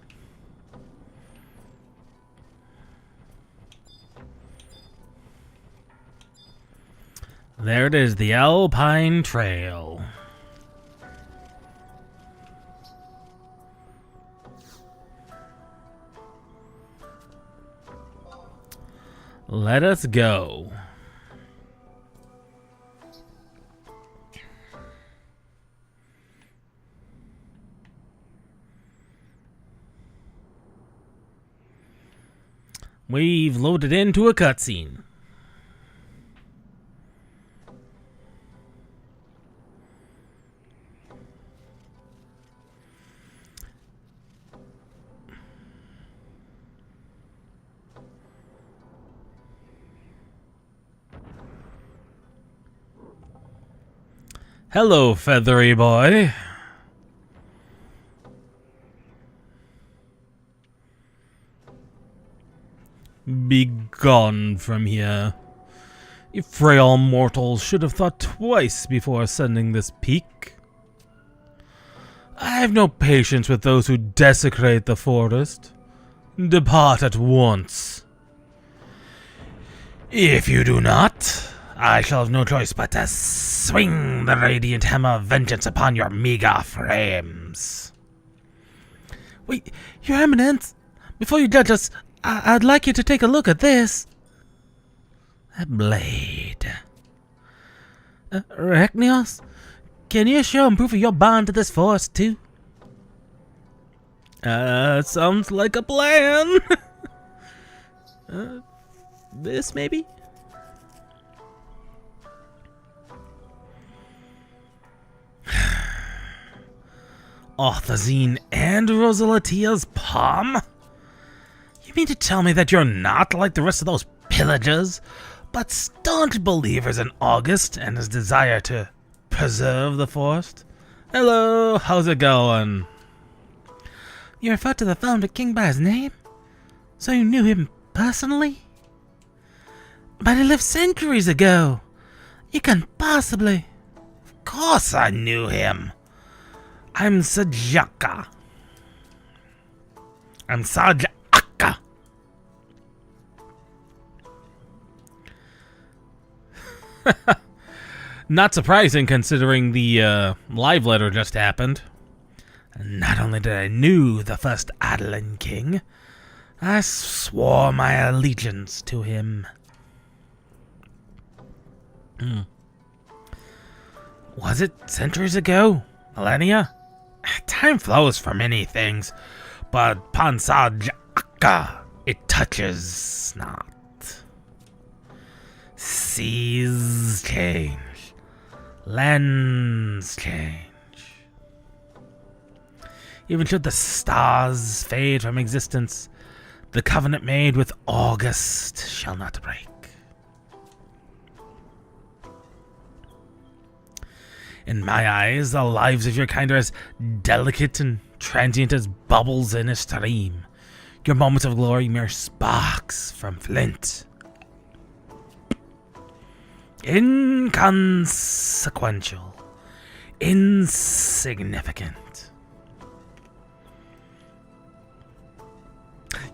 There it is, the Alpine Trail. Let us go. We've loaded into a cutscene. Hello, feathery boy. Be gone from here. You frail mortals should have thought twice before ascending this peak. I have no patience with those who desecrate the forest. Depart at once. If you do not, I shall have no choice but to swing the radiant hammer of vengeance upon your meager frames. Wait, Your Eminence, before you judge us, I'd like you to take a look at this. A blade. Rechnios, can you show him proof of your bond to this forest, too? Sounds like a plan. This, maybe? Arthazine and Rosalatia's palm? You mean to tell me that you're not like the rest of those pillagers, but staunch believers in August and his desire to preserve the forest? Hello, how's it going? You refer to the founder king by his name? So you knew him personally? But he lived centuries ago. You can't possibly... Of course I knew him. I'm Sajaka. Not surprising considering the live letter just happened. Not only did I knew the first Adelan king, I swore my allegiance to him. Was it centuries ago? Millennia? Time flows for many things, but Pansajaka, it touches not. Seas change. Lands change. Even should the stars fade from existence, the covenant made with August shall not break. In my eyes, the lives of your kind are as delicate and transient as bubbles in a stream. Your moments of glory mere sparks from flint. Inconsequential. Insignificant.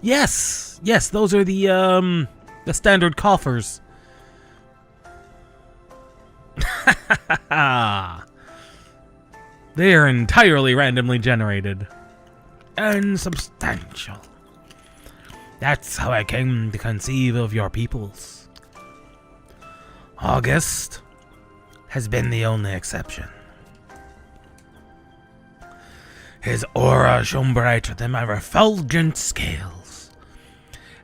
Yes, those are the standard coffers. They are entirely randomly generated. Unsubstantial. That's how I came to conceive of your peoples. August has been the only exception. His aura shone brighter than my refulgent scales,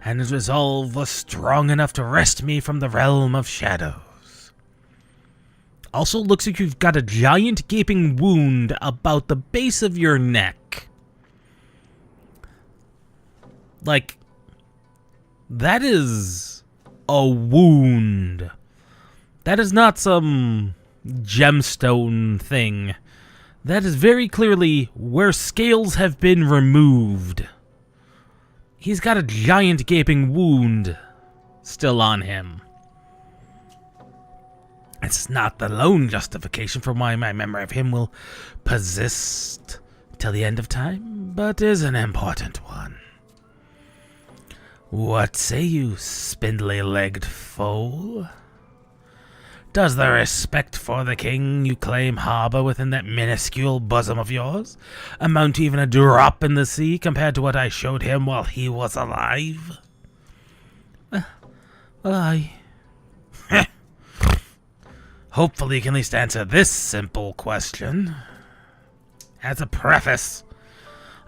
and his resolve was strong enough to wrest me from the realm of shadows. Also looks like you've got a giant gaping wound about the base of your neck. Like, that is a wound. That is not some gemstone thing. That is very clearly where scales have been removed. He's got a giant gaping wound still on him. It's not the lone justification for why my memory of him will persist till the end of time, but is an important one. What say you, spindly-legged foal? Does the respect for the king you claim harbor within that minuscule bosom of yours amount to even a drop in the sea compared to what I showed him while he was alive? Hopefully you can at least answer this simple question. As a preface,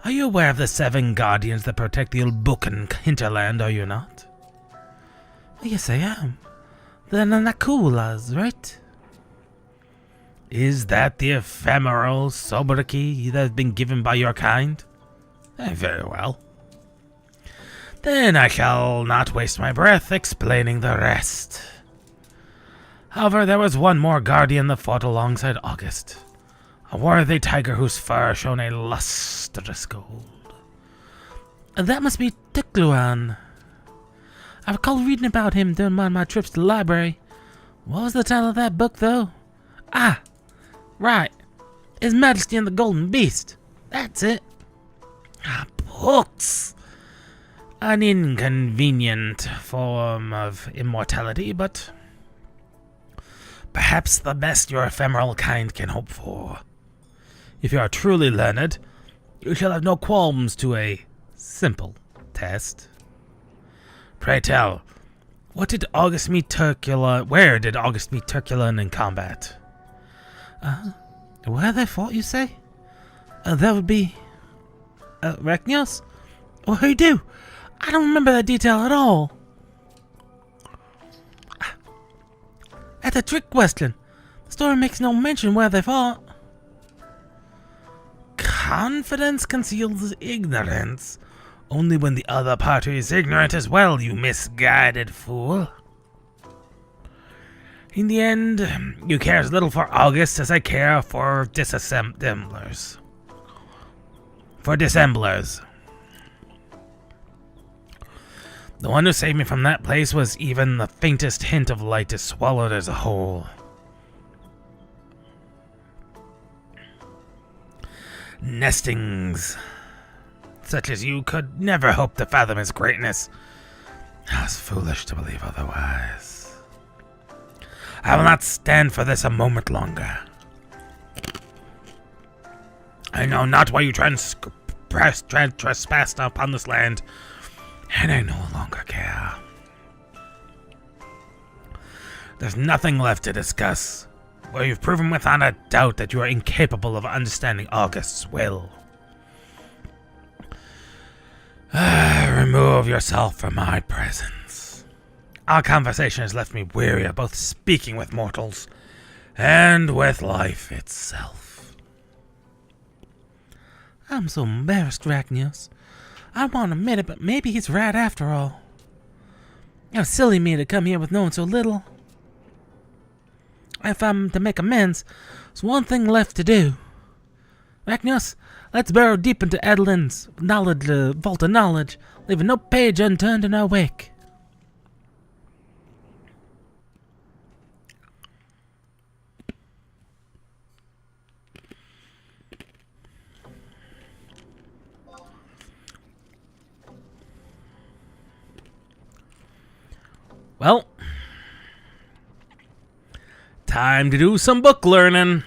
are you aware of the 7 guardians that protect the Ulbukan hinterland, are you not? Yes, I am. The Nakulas, right? Is that the ephemeral sobriquet that has been given by your kind? Very well. Then I shall not waste my breath explaining the rest. However, there was one more guardian that fought alongside August. A worthy tiger whose fur shone a lustrous gold. That must be Tukluan. I recall reading about him during one of my trips to the library. What was the title of that book, though? Ah, right. His Majesty and the Golden Beast. That's it. Books! An inconvenient form of immortality, but perhaps the best your ephemeral kind can hope for. If you are truly learned, you shall have no qualms to a simple test. Pray tell, where did August meet Turculon in combat? Where they fought, you say? That would be... Rachnios? What do you do? I don't remember that detail at all. That's a trick question. The story makes no mention where they fought. Confidence conceals ignorance. Only when the other party is ignorant as well, you misguided fool. In the end, you care as little for August as I care for dissemblers. The one who saved me from that place was even the faintest hint of light is swallowed as a whole. Nestings such as you could never hope to fathom his greatness. I was foolish to believe otherwise. I will not stand for this a moment longer. I know not why you trespassed upon this land, and I no longer care. There's nothing left to discuss, where you've proven without a doubt that you are incapable of understanding August's will. Remove yourself from my presence. Our conversation has left me weary of both speaking with mortals and with life itself. I'm so embarrassed, Rachnios. I won't admit it, but maybe he's right after all. It was silly of me to come here with knowing so little. If I'm to make amends, there's one thing left to do. Rachnios, let's burrow deep into Adeline's vault of knowledge, leaving no page unturned in our wake. Time to do some book learning.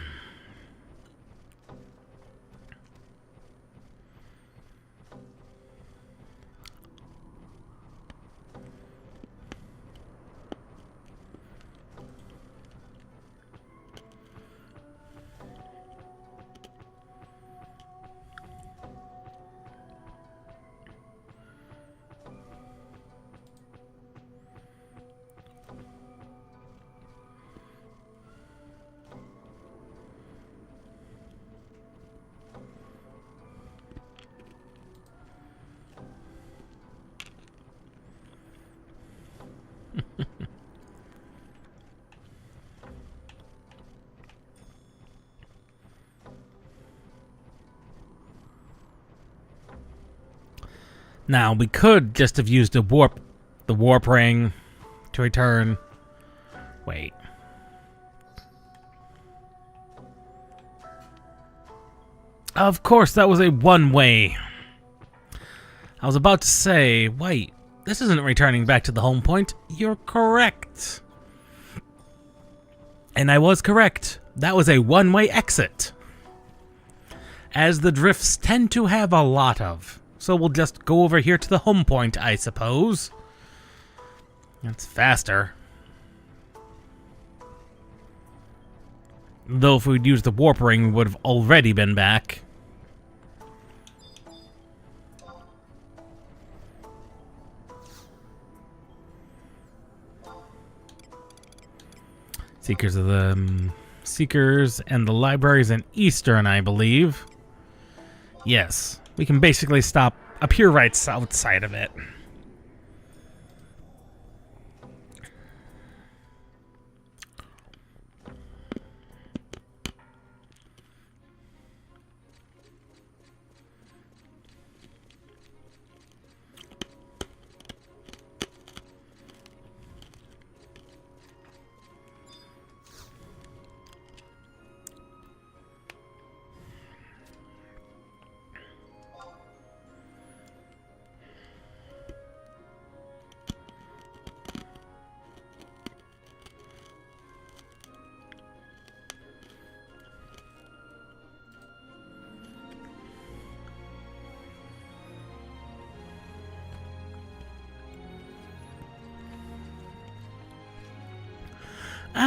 Now, we could just have used the warp ring to return. Wait. Of course, that was a one-way. I was about to say, wait, this isn't returning back to the home point. You're correct. And I was correct. That was a one-way exit. As the drifts tend to have a lot of. So we'll just go over here to the home point, I suppose. That's faster. Though if we'd used the warp ring, we would have already been back. Seekers and the libraries in Eastern, I believe. Yes. We can basically stop up here right outside of it.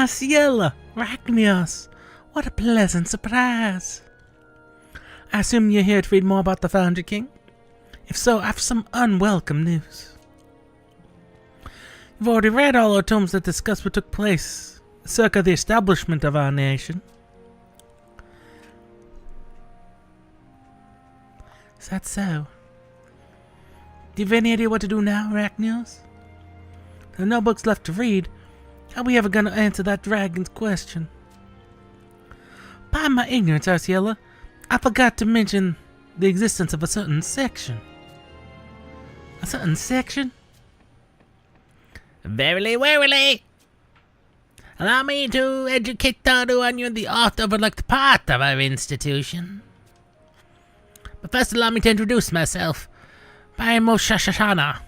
Ciela, Ragnios, what a pleasant surprise. I assume you're here to read more about the Foundry King? If so, I have some unwelcome news. You've already read all our tomes that discuss what took place circa the establishment of our nation. Is that so? Do you have any idea what to do now, Ragnios? There are no books left to read. How are we ever going to answer that dragon's question? By my ignorance, Arciela, I forgot to mention the existence of a certain section. A certain section? Verily, warily. Allow me to educate Taru on you in the art overlooked part of our institution. But first allow me to introduce myself. I am Moshashashana,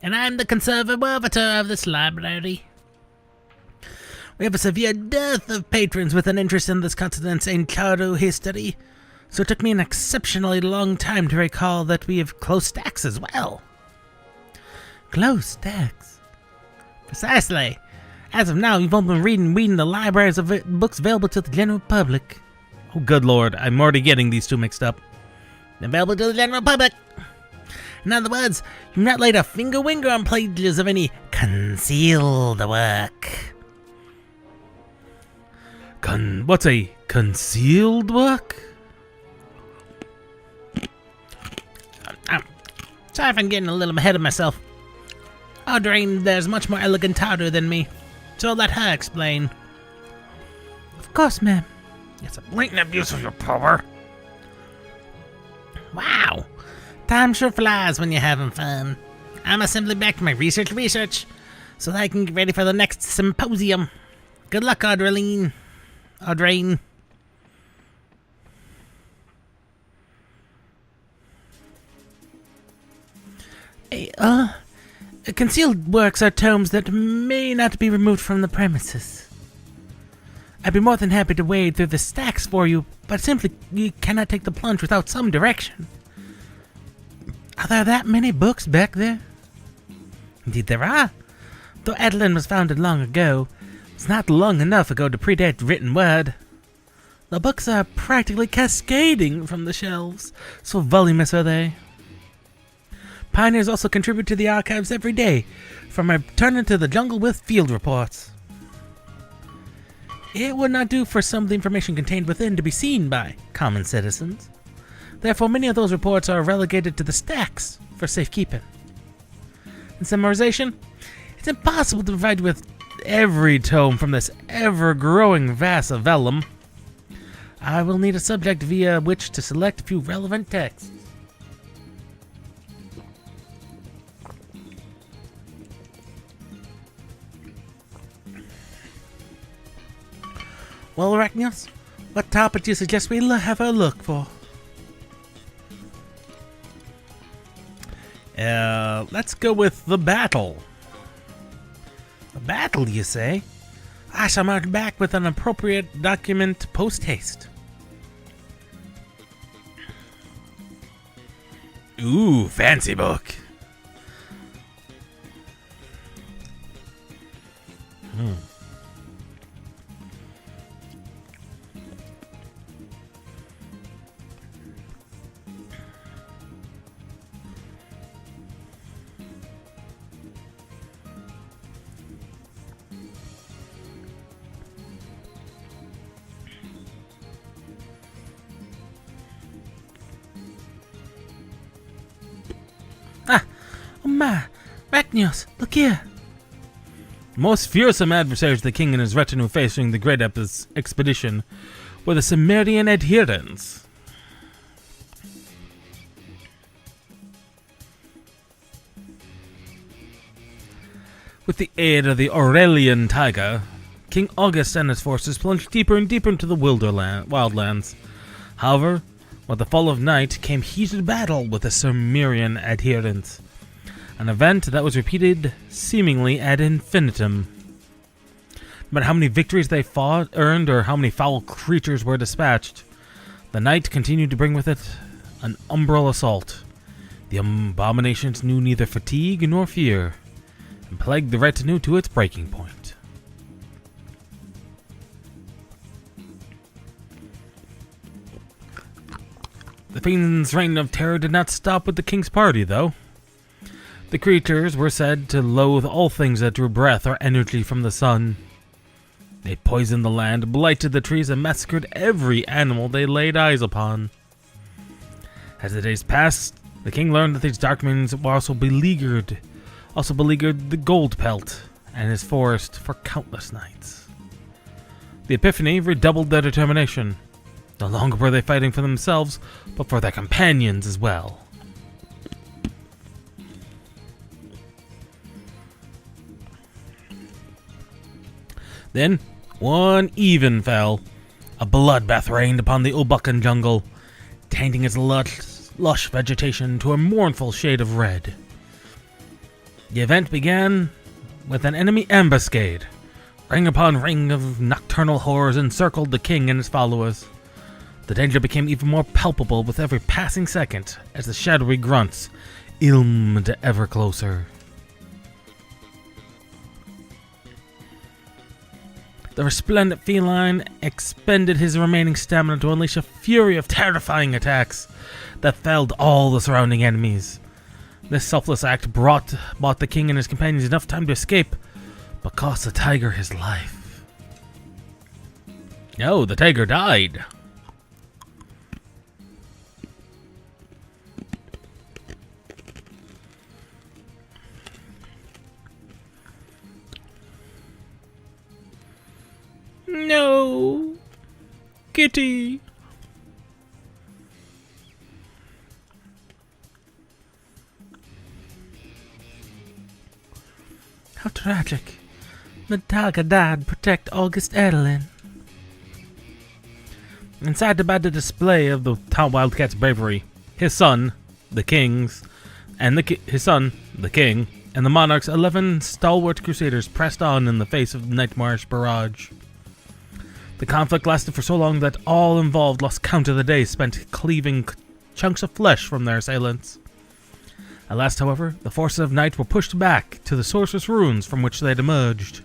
and I am the conservator of this library. We have a severe dearth of patrons with an interest in this continent's Enkaru history, so it took me an exceptionally long time to recall that we have close stacks as well. Close stacks? Precisely. As of now, you've only been reading the libraries of books available to the general public. Oh, good lord, I'm already getting these two mixed up. Available to the general public. In other words, you've not laid a finger on pages of any concealed work. What's a concealed work? Sorry if I'm getting a little ahead of myself. Audrain, there's much more elegant Taru than me, so I'll let her explain. Of course, ma'am. It's a blatant abuse of your power. Wow. Time sure flies when you're having fun. I'm simply back to my research, so that I can get ready for the next symposium. Good luck, Audrain. Concealed works are tomes that may not be removed from the premises. I'd be more than happy to wade through the stacks for you, but simply you cannot take the plunge without some direction. Are there that many books back there? Indeed there are. Though Adeline was founded long ago, it's not long enough ago to predate written word. The books are practically cascading from the shelves, so voluminous are they. Pioneers also contribute to the archives every day, from returning to the jungle with field reports. It would not do for some of the information contained within to be seen by common citizens. Therefore, many of those reports are relegated to the stacks for safekeeping. In summarization, it's impossible to provide you with every tome from this ever-growing vast of vellum. I will need a subject via which to select a few relevant texts. Well, Arachnius, what topic do you suggest we have a look for? Let's go with the battle. A battle, you say? I shall march back with an appropriate document post-haste. Ooh, fancy book. Oh my, Arachnius, look here. The most fearsome adversaries the king and his retinue facing the great expedition were the Cimmerian adherents. With the aid of the Aurelian Tiger, King August and his forces plunged deeper and deeper into the wildlands. However, with the fall of night came heated battle with the Cimmerian adherents, an event that was repeated seemingly ad infinitum. No matter how many victories they earned, or how many foul creatures were dispatched, the night continued to bring with it an umbral assault. The abominations knew neither fatigue nor fear, and plagued the retinue to its breaking point. The fiend's reign of terror did not stop with the king's party, though. The creatures were said to loathe all things that drew breath or energy from the sun. They poisoned the land, blighted the trees, and massacred every animal they laid eyes upon. As the days passed, the king learned that these dark means were also beleaguered the Gold Pelt and his forest for countless nights. The Epiphany redoubled their determination. No longer were they fighting for themselves, but for their companions as well. Then, one even fell. A bloodbath reigned upon the Ubuckan jungle, tainting its lush vegetation to a mournful shade of red. The event began with an enemy ambuscade. Ring upon ring of nocturnal horrors encircled the king and his followers. The danger became even more palpable with every passing second as the shadowy grunts ilmed ever closer. The resplendent feline expended his remaining stamina to unleash a fury of terrifying attacks that felled all the surrounding enemies. This selfless act bought the king and his companions enough time to escape, but cost the tiger his life. No, the tiger died. No, Kitty. How tragic. The tiger died to protect August Adeline. Incited by the display of the wildcat's bravery, his son, the king, and the monarch's 11 stalwart crusaders pressed on in the face of the nightmarish barrage. The conflict lasted for so long that all involved lost count of the days spent cleaving chunks of flesh from their assailants. At last, however, the forces of night were pushed back to the sorcerous ruins from which they had emerged.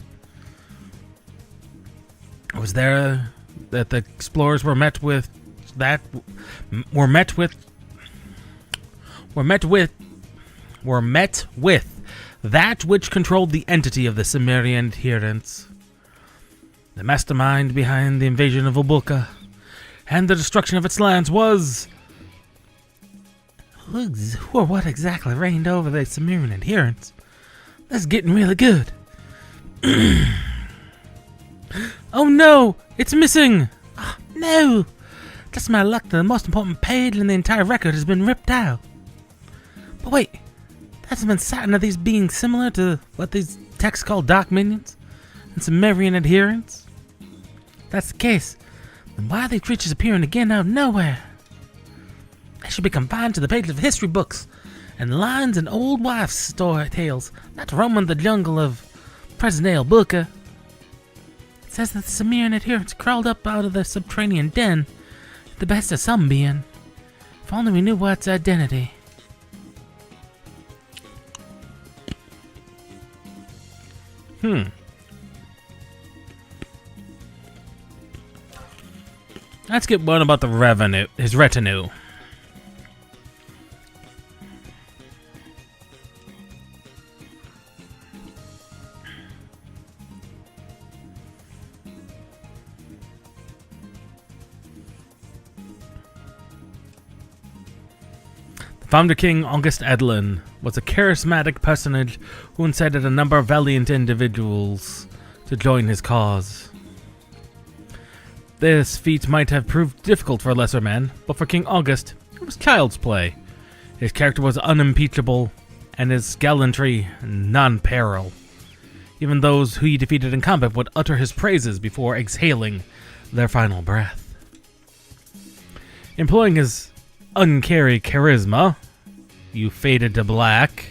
It was there that the explorers were met with that which controlled the entity of the Cimmerian adherents. The mastermind behind the invasion of Obulka and the destruction of its lands was... Who or what exactly reigned over the Cimmerian adherents? This is getting really good. Oh no! It's missing! Oh, no! Just my luck that the most important page in the entire record has been ripped out. But wait, that's been citing of these being similar to what these texts call Dark Minions and Cimmerian adherents? If that's the case, then why are these creatures appearing again out of nowhere? They should be confined to the pages of history books and lines in old wives' story tales, not to roam in the jungle of present-day Obulka. It says that the Cimmerian adherents crawled up out of their subterranean den, at the best of some being. If only we knew what's identity. Let's get one about his retinue. Founder King August Edlin was a charismatic personage who incited a number of valiant individuals to join his cause. This feat might have proved difficult for lesser men, but for King August, it was child's play. His character was unimpeachable, and his gallantry non-parallel. Even those who he defeated in combat would utter his praises before exhaling their final breath. Employing his uncarried charisma, you faded to black,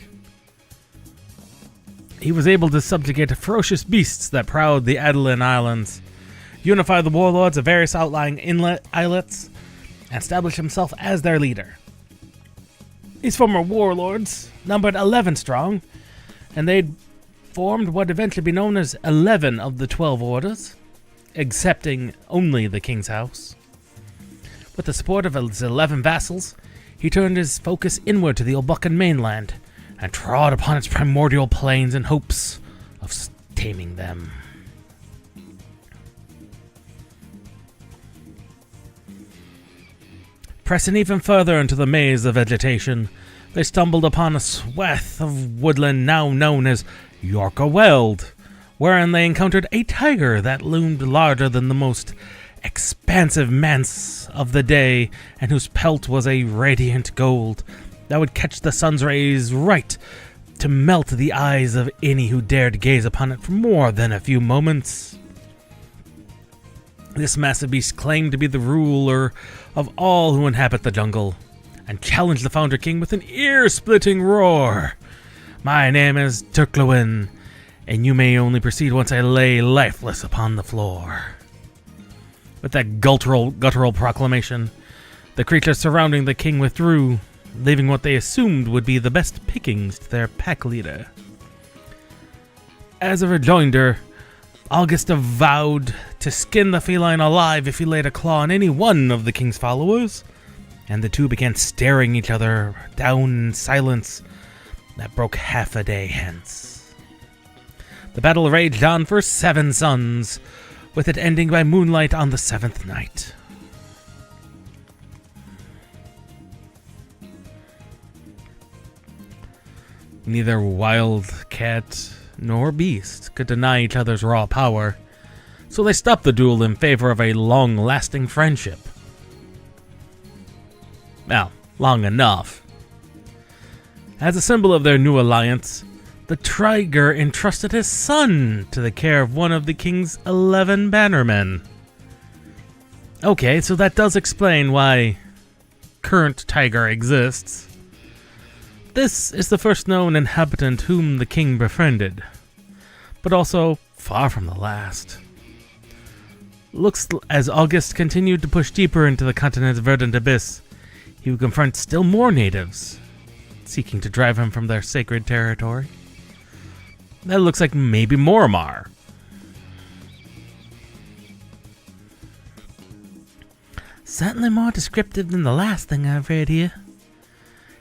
he was able to subjugate ferocious beasts that prowled the Adeline Islands, unify the warlords of various outlying islets, and establish himself as their leader. These former warlords numbered 11 strong, and they'd formed what eventually be known as 11 of the 12 orders, excepting only the king's house. With the support of his 11 vassals, he turned his focus inward to the Obulkan mainland and trod upon its primordial plains in hopes of taming them. Pressing even further into the maze of vegetation, they stumbled upon a swath of woodland now known as Yorka Weld, wherein they encountered a tiger that loomed larger than the most expansive manse of the day, and whose pelt was a radiant gold that would catch the sun's rays right to melt the eyes of any who dared gaze upon it for more than a few moments. This massive beast claimed to be the ruler of all who inhabit the jungle, and challenged the Founder King with an ear-splitting roar. "My name is Turkluin, and you may only proceed once I lay lifeless upon the floor." With that guttural proclamation, the creatures surrounding the king withdrew, leaving what they assumed would be the best pickings to their pack leader. As a rejoinder, August vowed to skin the feline alive if he laid a claw on any one of the king's followers, and the two began staring each other down in silence that broke half a day hence. The battle raged on for 7 suns, with it ending by moonlight on the 7th night. Neither wildcat nor beast could deny each other's raw power, so they stopped the duel in favor of a long-lasting friendship. Well, long enough. As a symbol of their new alliance, the tiger entrusted his son to the care of one of the king's 11 bannermen. Okay, so that does explain why current tiger exists. This is the first known inhabitant whom the king befriended, but also far from the last. As August continued to push deeper into the continent's verdant abyss, he would confront still more natives, seeking to drive him from their sacred territory. That looks like maybe Moramar. Certainly more descriptive than the last thing I've read here.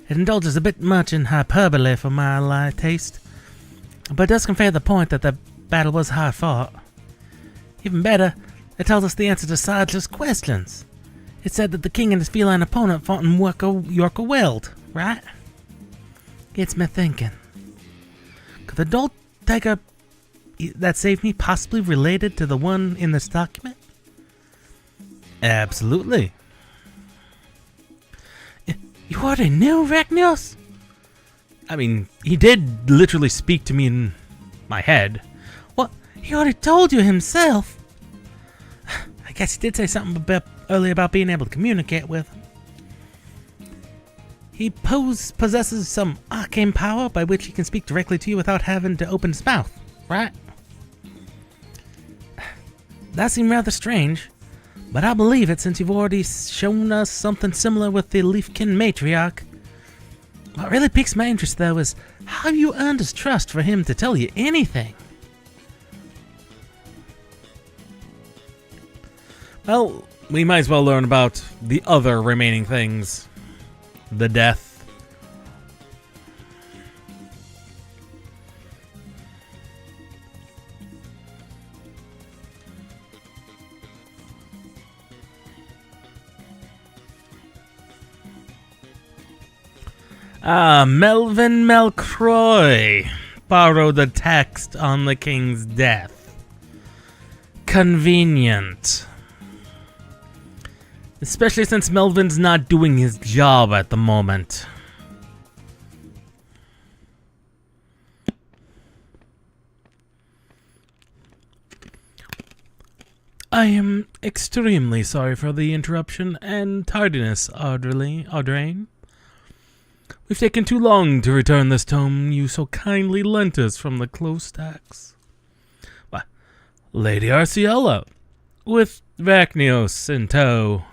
It indulges a bit much in hyperbole for my light taste, but does convey the point that the battle was hard fought. Even better, it tells us the answer to Sarge's questions. It said that the king and his feline opponent fought in Yorka Weld, right? Gets me thinking. Could the Dol Tiger that saved me possibly related to the one in this document? Absolutely. You already knew, Ragnos? I mean, he did literally speak to me in my head. Well, he already told you himself. I guess he did say something earlier about being able to communicate with him. He possesses some arcane power by which he can speak directly to you without having to open his mouth, right? That seemed rather strange, but I believe it since you've already shown us something similar with the Leafkin Matriarch. What really piques my interest, though, is how you earned his trust for him to tell you anything. Well, we might as well learn about the other remaining things. The death. Melvin Melcroy borrowed the text on the king's death. Convenient. Especially since Melvin's not doing his job at the moment. I am extremely sorry for the interruption and tardiness, Audrain. We've taken too long to return this tome you so kindly lent us from the close stacks. Why, Lady Arciella, with Vacnios in tow.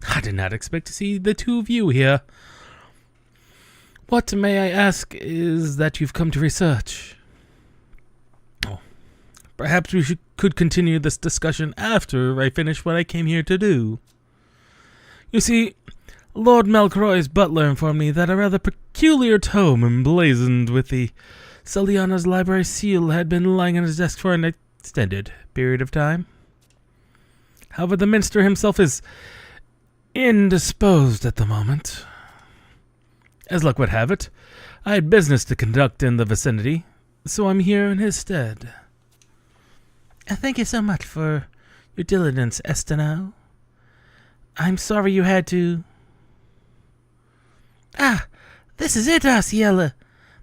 I did not expect to see the two of you here. What, may I ask, is that you've come to research? Oh, perhaps we could continue this discussion after I finish what I came here to do. You see, Lord Melcroy's butler informed me that a rather peculiar tome emblazoned with the Celiana's library seal had been lying on his desk for an extended period of time. However, the minster himself is indisposed at the moment. As luck would have it, I had business to conduct in the vicinity, so I'm here in his stead. Thank you so much for your diligence, Esteno. I'm sorry you had to... Ah, this is it, Arciella.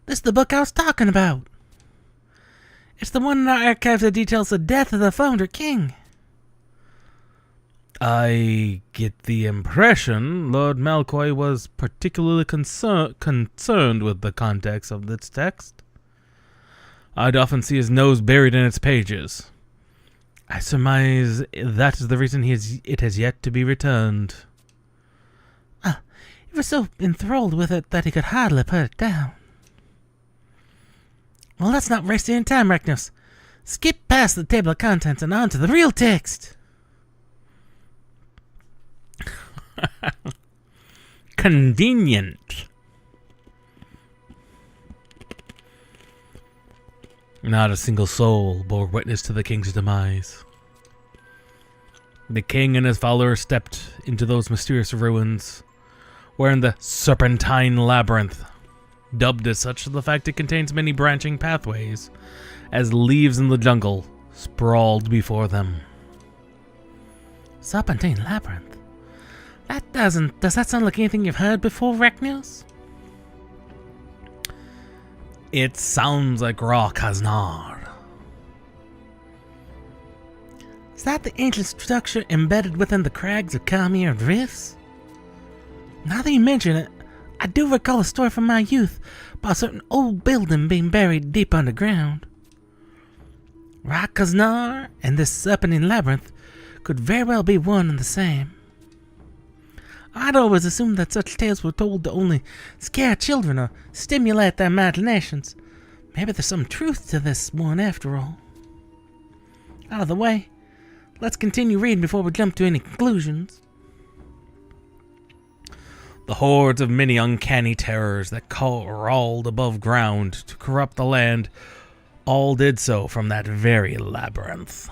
This is the book I was talking about. It's the one in our archives that details the death of the founder king. I get the impression Lord Malcoy was particularly concerned with the context of this text. I'd often see his nose buried in its pages. I surmise that is the reason it has yet to be returned. He was so enthralled with it that he could hardly put it down. Well, let's not waste any time, Ragnos. Skip past the table of contents and on to the real text. Convenient. Not a single soul bore witness to the king's demise. The king and his followers stepped into those mysterious ruins, wherein the Serpentine Labyrinth, dubbed as such the fact it contains many branching pathways, as leaves in the jungle sprawled before them. Serpentine Labyrinth? Does that sound like anything you've heard before, Ragnos? It sounds like Ra Kaznar. Is that the ancient structure embedded within the crags of Khamir Drifts? Now that you mention it, I do recall a story from my youth about a certain old building being buried deep underground. Rakaznar and this serpentine labyrinth could very well be one and the same. I'd always assumed that such tales were told to only scare children or stimulate their imaginations. Maybe there's some truth to this one after all. Out of the way, let's continue reading before we jump to any conclusions. The hordes of many uncanny terrors that crawled above ground to corrupt the land all did so from that very labyrinth.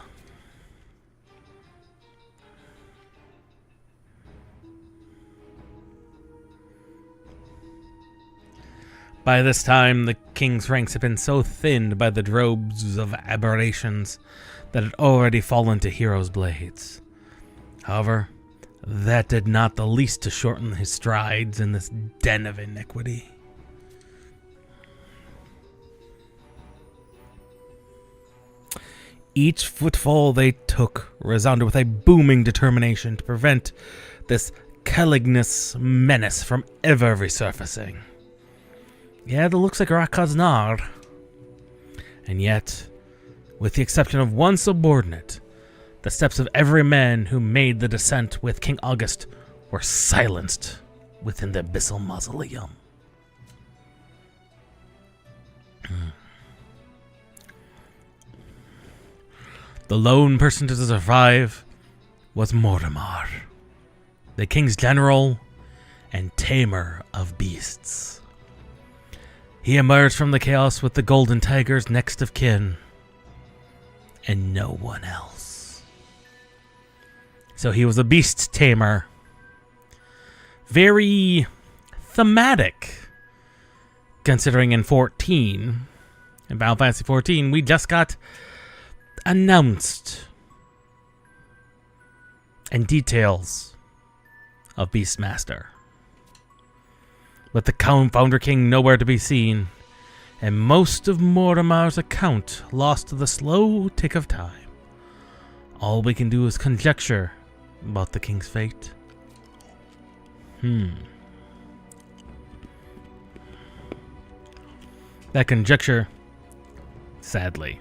By this time, the king's ranks had been so thinned by the droves of aberrations that had already fallen to heroes' blades. However, that did not the least to shorten his strides in this den of iniquity. Each footfall they took resounded with a booming determination to prevent this Calignos menace from ever resurfacing. Yeah, it looks like Rakaznar. And yet, with the exception of one subordinate, the steps of every man who made the descent with King August were silenced within the abyssal mausoleum. The lone person to survive was Mortimer, the king's general and tamer of beasts. He emerged from the chaos with the Golden Tiger's next of kin, and no one else. So he was a beast tamer. Very thematic, considering in Final Fantasy 14, we just got announced and details of Beastmaster. With the Founder King nowhere to be seen, and most of Mortimer's account lost to the slow tick of time, all we can do is conjecture about the king's fate. That conjecture, sadly,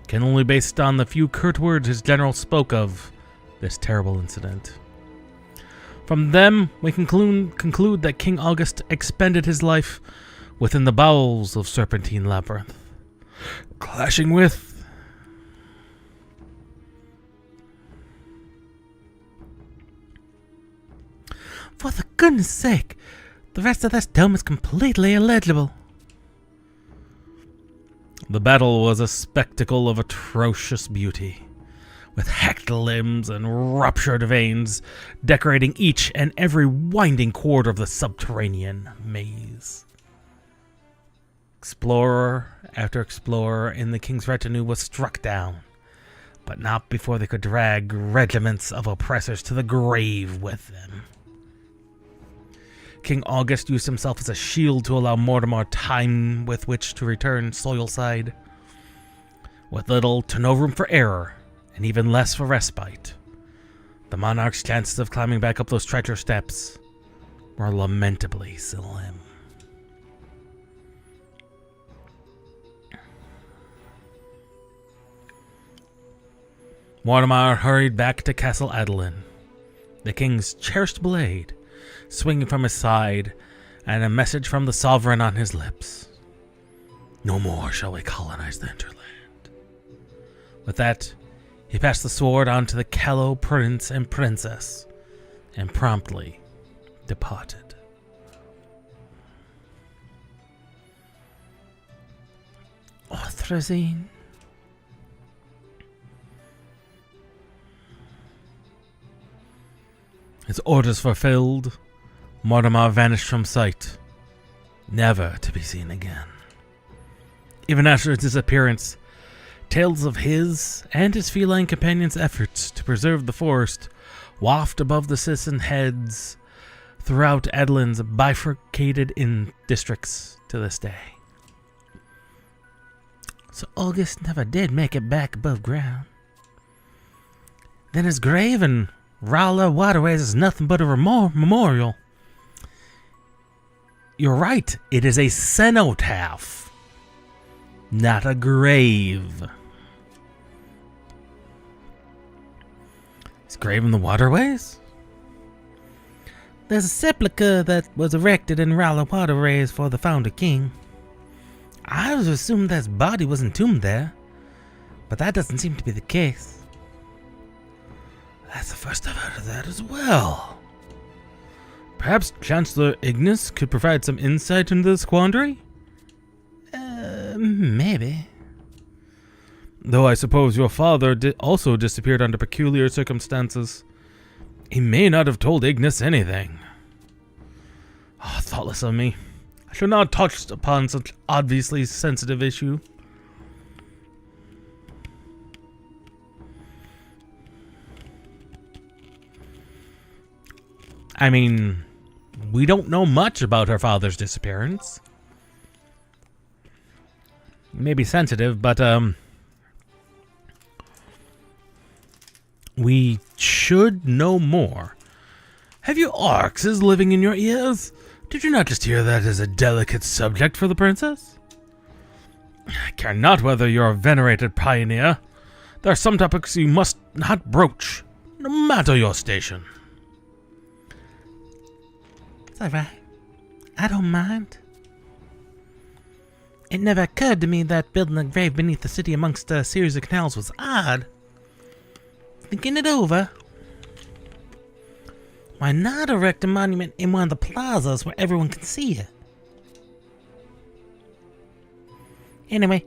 can only be based on the few curt words his general spoke of this terrible incident. From them, we conclude that King August expended his life within the bowels of Serpentine Labyrinth, clashing with For the goodness sake, the rest of this tome is completely illegible. The battle was a spectacle of atrocious beauty, with hacked limbs and ruptured veins decorating each and every winding corridor of the subterranean maze. Explorer after explorer in the king's retinue was struck down, but not before they could drag regiments of oppressors to the grave with them. King August used himself as a shield to allow Mortimer time with which to return soilside, with little to no room for error, and even less for respite. The monarch's chances of climbing back up those treacherous steps were lamentably slim. Mortimer hurried back to Castle Adeline, the king's cherished blade swinging from his side, and a message from the sovereign on his lips. No more shall we colonize the hinterland. With that, he passed the sword on to the callow prince and princess, and promptly departed. Orthrazine. His orders fulfilled, Mortimer vanished from sight, never to be seen again. Even after his disappearance, tales of his and his feline companions' efforts to preserve the forest waft above the citizen heads throughout Adeline's bifurcated districts to this day. So August never did make it back above ground. Then his grave in Rowler Waterways is nothing but a memorial. You're right, it is a cenotaph, not a grave. He's grave in the waterways? There's a sepulchre that was erected in Rala waterways for the founder king. I always assumed that his body was entombed there, but that doesn't seem to be the case. That's the first I've heard of that as well. Perhaps Chancellor Ignis could provide some insight into this quandary? Maybe. Though I suppose your father also disappeared under peculiar circumstances. He may not have told Ignis anything. Oh, thoughtless of me. I should not have touched upon such obviously sensitive issue. I mean, we don't know much about her father's disappearance. Maybe sensitive, but we should know more. Have you orcs living in your ears? Did you not just hear that as a delicate subject for the princess? I care not whether you're a venerated pioneer. There are some topics you must not broach, no matter your station. It's alright. I don't mind. It never occurred to me that building a grave beneath the city amongst a series of canals was odd. Thinking it over, why not erect a monument in one of the plazas where everyone can see it? Anyway,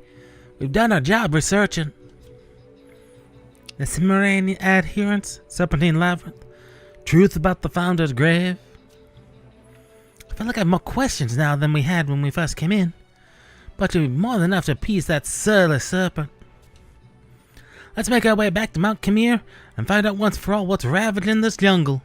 we've done our job researching. The Cimmerian adherents, Serpentine Labyrinth, truth about the founder's grave. I feel like I have more questions now than we had when we first came in, but it'll be more than enough to appease that surly serpent. Let's make our way back to Mount Khmer and find out once for all what's ravaging this jungle.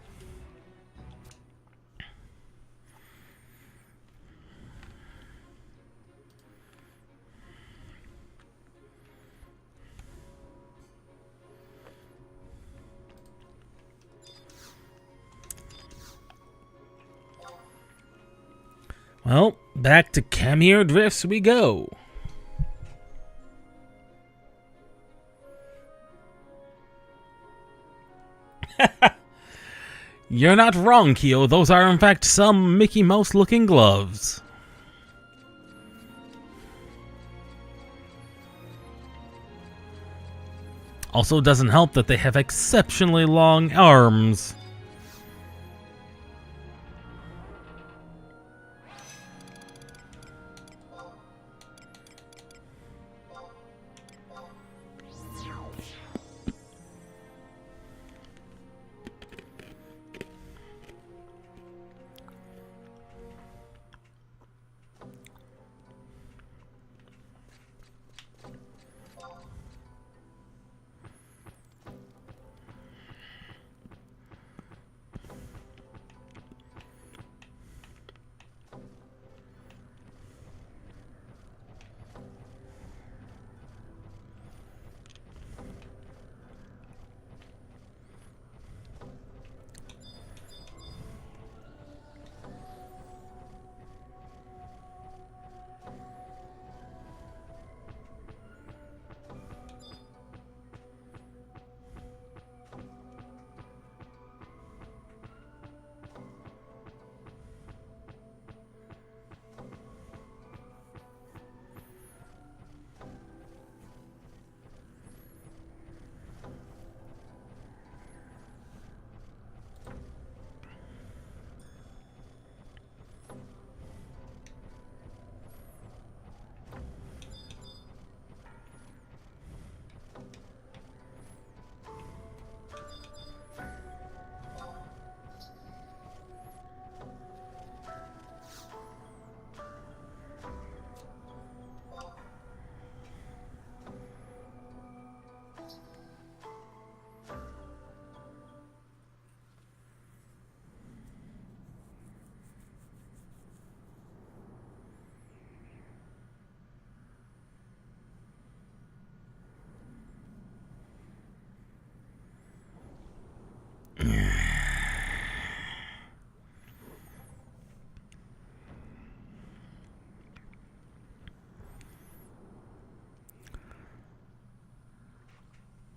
Well, back to Khmer Drifts we go. You're not wrong, Kyo. Those are, in fact, some Mickey Mouse-looking gloves. Also doesn't help that they have exceptionally long arms.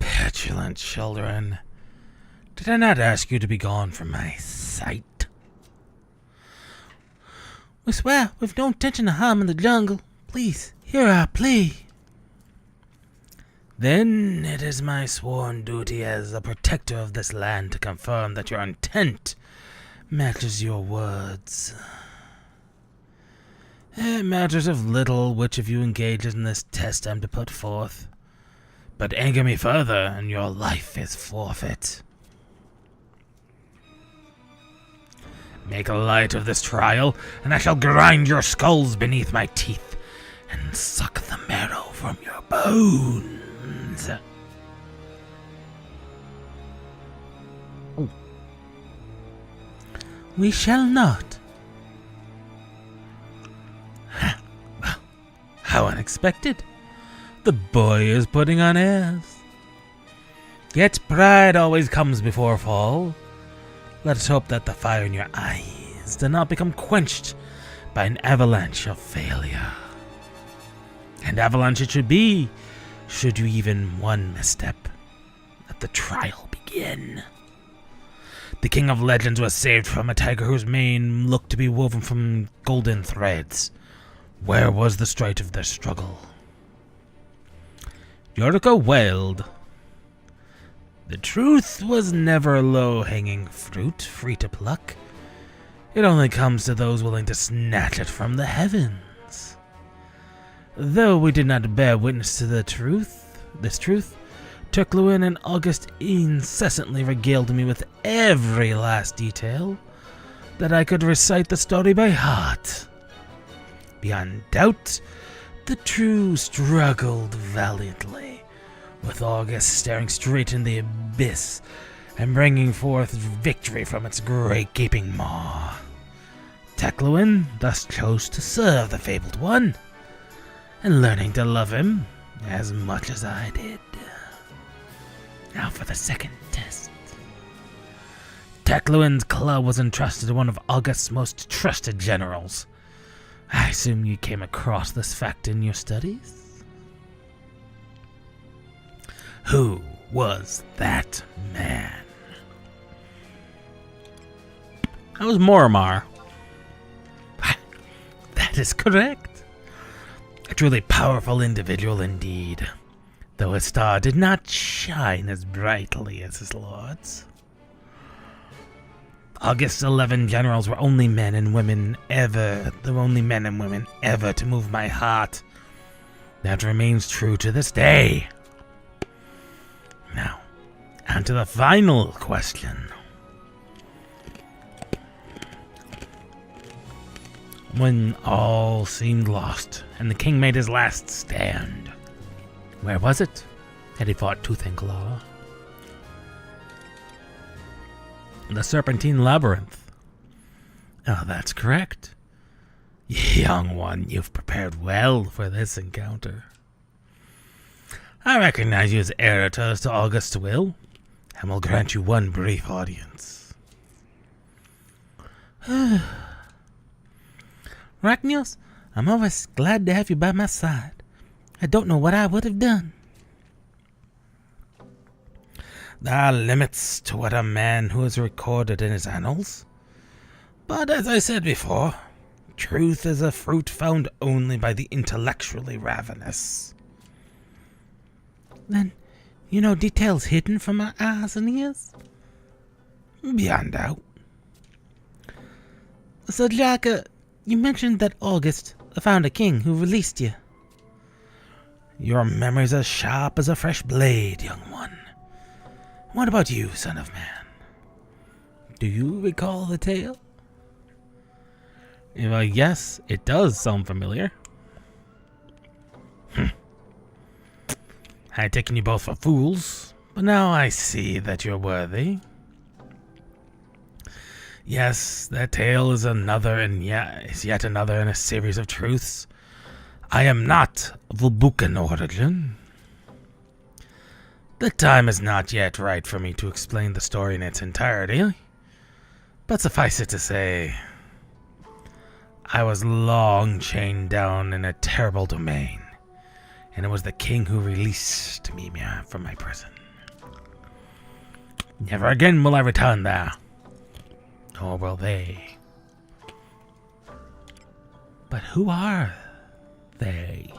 Petulant children. Did I not ask you to be gone from my sight? We swear we've no intention of harming the jungle. Please, hear our plea. Then it is my sworn duty as a protector of this land to confirm that your intent matches your words. It matters of little which of you engages in this test I'm to put forth, but anger me further and your life is forfeit. Make light of this trial, and I shall grind your skulls beneath my teeth and suck the marrow from your bones. We shall not. Well, how unexpected. The boy is putting on airs. Yet pride always comes before fall. Let us hope that the fire in your eyes do not become quenched by an avalanche of failure. And avalanche it should be, should you even one misstep. Let the trial begin. The King of Legends was saved from a tiger whose mane looked to be woven from golden threads. Where was the strife of their struggle? Yorica wailed. The truth was never low-hanging fruit, free to pluck. It only comes to those willing to snatch it from the heavens. Though we did not bear witness to this truth, Turkluin and August incessantly regaled me with every last detail that I could recite the story by heart. Beyond doubt, the true struggled valiantly, with August staring straight in the abyss and bringing forth victory from its great gaping maw. Turkluin thus chose to serve the fabled one, and learning to love him as much as I did. Now for the second test. Turkluin's club was entrusted to one of August's most trusted generals. I assume you came across this fact in your studies? Who was that man? That was Moramar. That is correct. A truly powerful individual indeed, though his star did not shine as brightly as his lord's. August's 11 generals were only men and women ever to move my heart. That remains true to this day. Now, on to the final question. When all seemed lost and the king made his last stand, where was it? Had he fought tooth and claw? The Serpentine Labyrinth. Oh, that's correct. Young one, you've prepared well for this encounter. I recognize you as heir to August's will, and will grant you one brief audience. Rachnios, I'm always glad to have you by my side. I don't know what I would have done. There are limits to what a man who is recorded in his annals. But as I said before, truth is a fruit found only by the intellectually ravenous. Then, you know details hidden from my eyes and ears? Beyond doubt. So, Jaka, you mentioned that August found a king who released you. Your memory's as sharp as a fresh blade, young one. What about you, son of man? Do you recall the tale? Yes, it does sound familiar. I had taken you both for fools, but now I see that you're worthy. Yes, that tale is yet another in a series of truths. I am not of Vulbucan origin. The time is not yet right for me to explain the story in its entirety, but suffice it to say, I was long chained down in a terrible domain, and it was the king who released me from my prison. Never again will I return there. Nor will they. But who are they?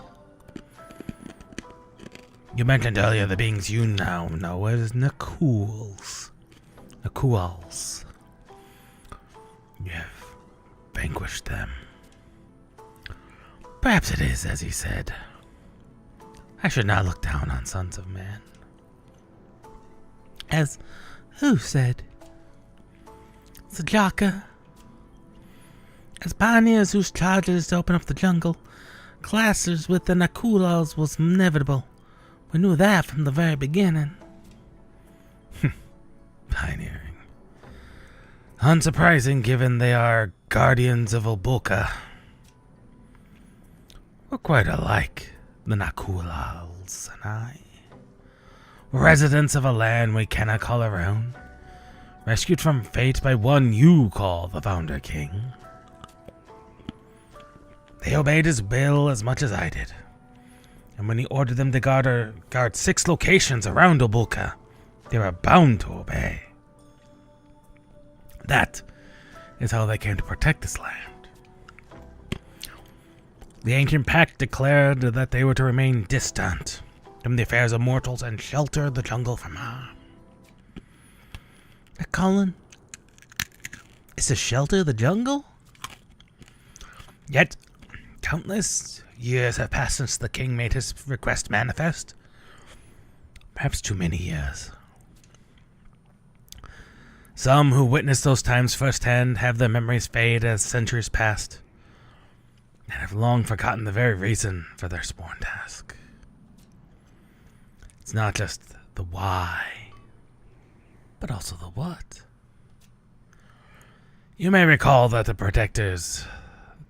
You mentioned earlier the beings you now know as Nakuls. Nakuals. You have vanquished them. Perhaps it is as he said. I should not look down on sons of man. As who said? Sajaka. As pioneers whose charge it is to open up the jungle, clashes with the Nakulals was inevitable. We knew that from the very beginning. Pioneering. Unsurprising given they are guardians of Obuka. We're quite alike, the Nakulals and I. Residents of a land we cannot call our own. Rescued from fate by one you call the Founder King. They obeyed his will as much as I did. And when he ordered them to guard 6 locations around Obuka, they were bound to obey. That is how they came to protect this land. The ancient pact declared that they were to remain distant from the affairs of mortals and shelter the jungle from harm. Colin, is to shelter the jungle? Yet, countless years have passed since the king made his request manifest. Perhaps too many years. Some who witnessed those times firsthand have their memories fade as centuries passed, and have long forgotten the very reason for their sworn task. It's not just the why, but also the what. You may recall that the protectors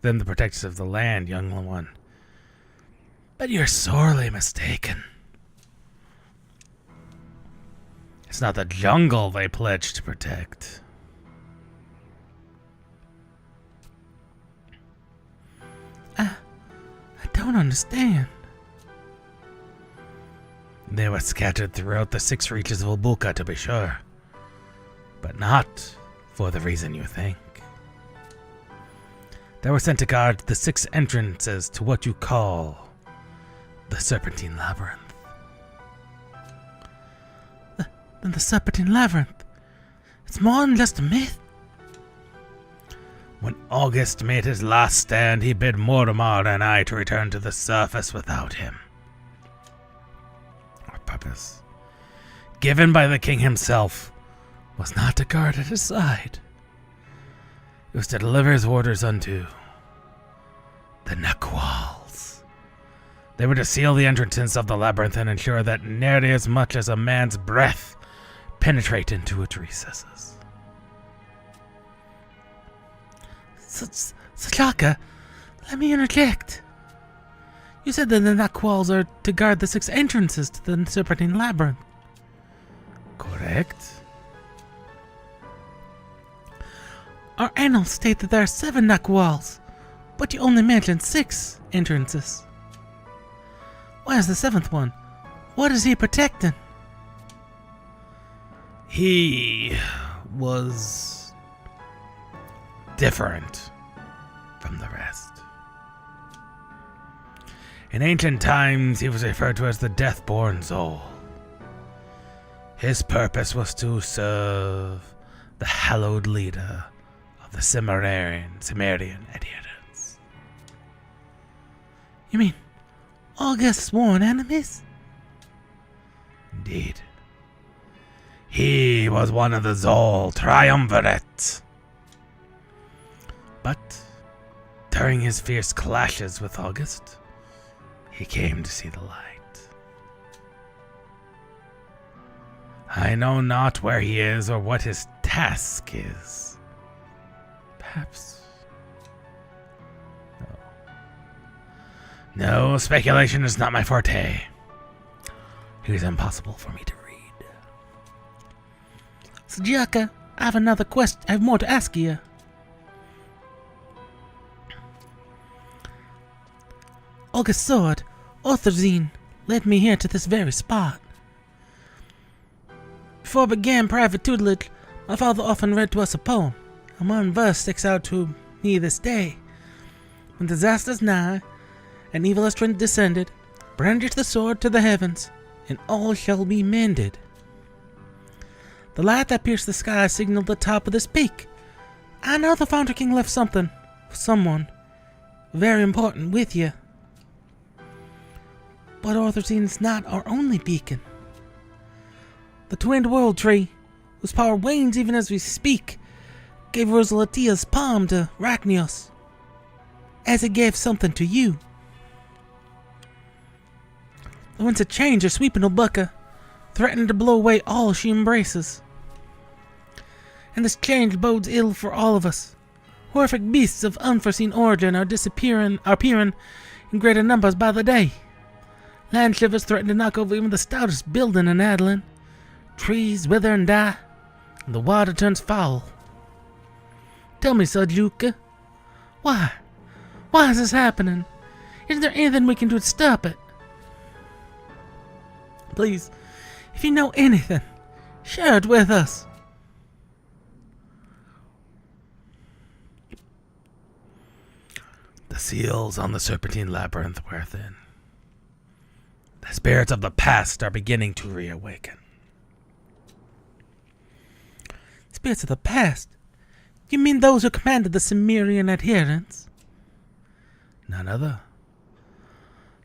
of the land, young one. But you're sorely mistaken. It's not the jungle they pledged to protect. I don't understand. They were scattered throughout the 6 reaches of Obuka, to be sure. But not for the reason you think. They were sent to guard the 6 entrances to what you call the Serpentine Labyrinth. The Serpentine Labyrinth. It's more than just a myth. When August made his last stand, he bid Mortimer and I to return to the surface without him. Our purpose, given by the king himself, was not to guard at his side. It was to deliver his orders unto the Nakwals. They were to seal the entrances of the labyrinth and ensure that nary as much as a man's breath penetrate into its recesses. Sajaka, let me interject. You said that the Nakwals are to guard the 6 entrances to the Serpentine Labyrinth. Correct. Our annals state that there are 7 Nakwals, but you only mentioned 6 entrances. Where's the 7th one? What is he protecting? He was different from the rest. In ancient times, he was referred to as the Deathborn Soul. His purpose was to serve the hallowed leader of the Cimmerian adherents. You mean August's sworn enemies? Indeed. He was one of the Zol Triumvirate. But during his fierce clashes with August, he came to see the light. I know not where he is or what his task is. Perhaps. No, speculation is not my forte. It is impossible for me to read. Sajaka, I have another question. I have more to ask you. August's sword, Orthozine, led me here to this very spot. Before began private tutelage, my father often read to us a poem, and one verse sticks out to me this day. When disaster's nigh, and evil has descended, brandish the sword to the heavens, and all shall be mended. The light that pierced the sky signaled the top of this peak. I know the Founder King left something, for someone, very important with you. But Orthozine's not our only beacon. The twinned world tree, whose power wanes even as we speak, gave Rosalatia's palm to Rachnios, as it gave something to you. The winds of change are sweeping Obuka, threatening to blow away all she embraces. And this change bodes ill for all of us. Horrific beasts of unforeseen origin are appearing in greater numbers by the day. Land shivers threaten to knock over even the stoutest building in Adeline. Trees wither and die, and the water turns foul. Tell me, Sajuka, why? Why is this happening? Is there anything we can do to stop it? Please, if you know anything, share it with us. The seals on the Serpentine Labyrinth wear thin. The spirits of the past are beginning to reawaken. Spirits of the past? You mean those who commanded the Cimmerian adherents? None other.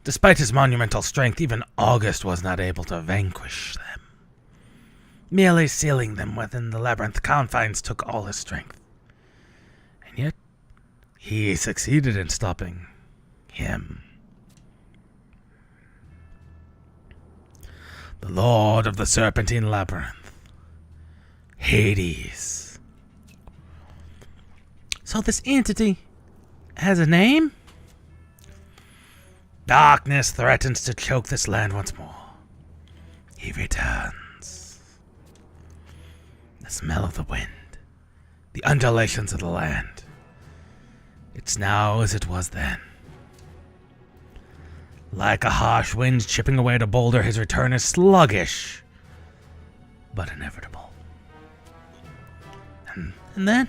Despite his monumental strength, even August was not able to vanquish them. Merely sealing them within the labyrinth confines took all his strength. And yet, he succeeded in stopping him. The Lord of the Serpentine Labyrinth, Hades. So this entity has a name? Darkness threatens to choke this land once more. He returns. The smell of the wind, the undulations of the land. It's now as it was then. Like a harsh wind chipping away at a boulder, his return is sluggish, but inevitable. And then,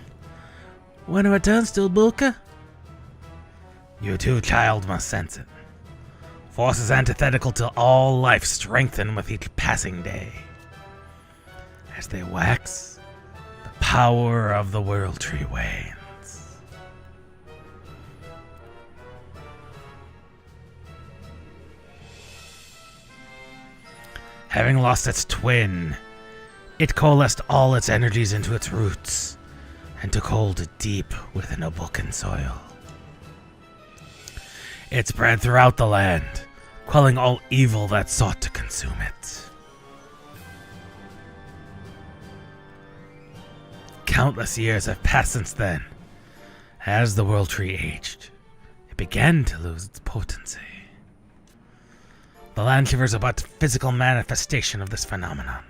when it returns to Obuka? You too, child, must sense it. Forces antithetical to all life strengthen with each passing day. As they wax, the power of the world tree wanes. Having lost its twin, it coalesced all its energies into its roots and took hold deep within Obukan soil. It spread throughout the land, quelling all evil that sought to consume it. Countless years have passed since then. As the world tree aged, it began to lose its potency. The land shivers are but physical manifestation of this phenomenon.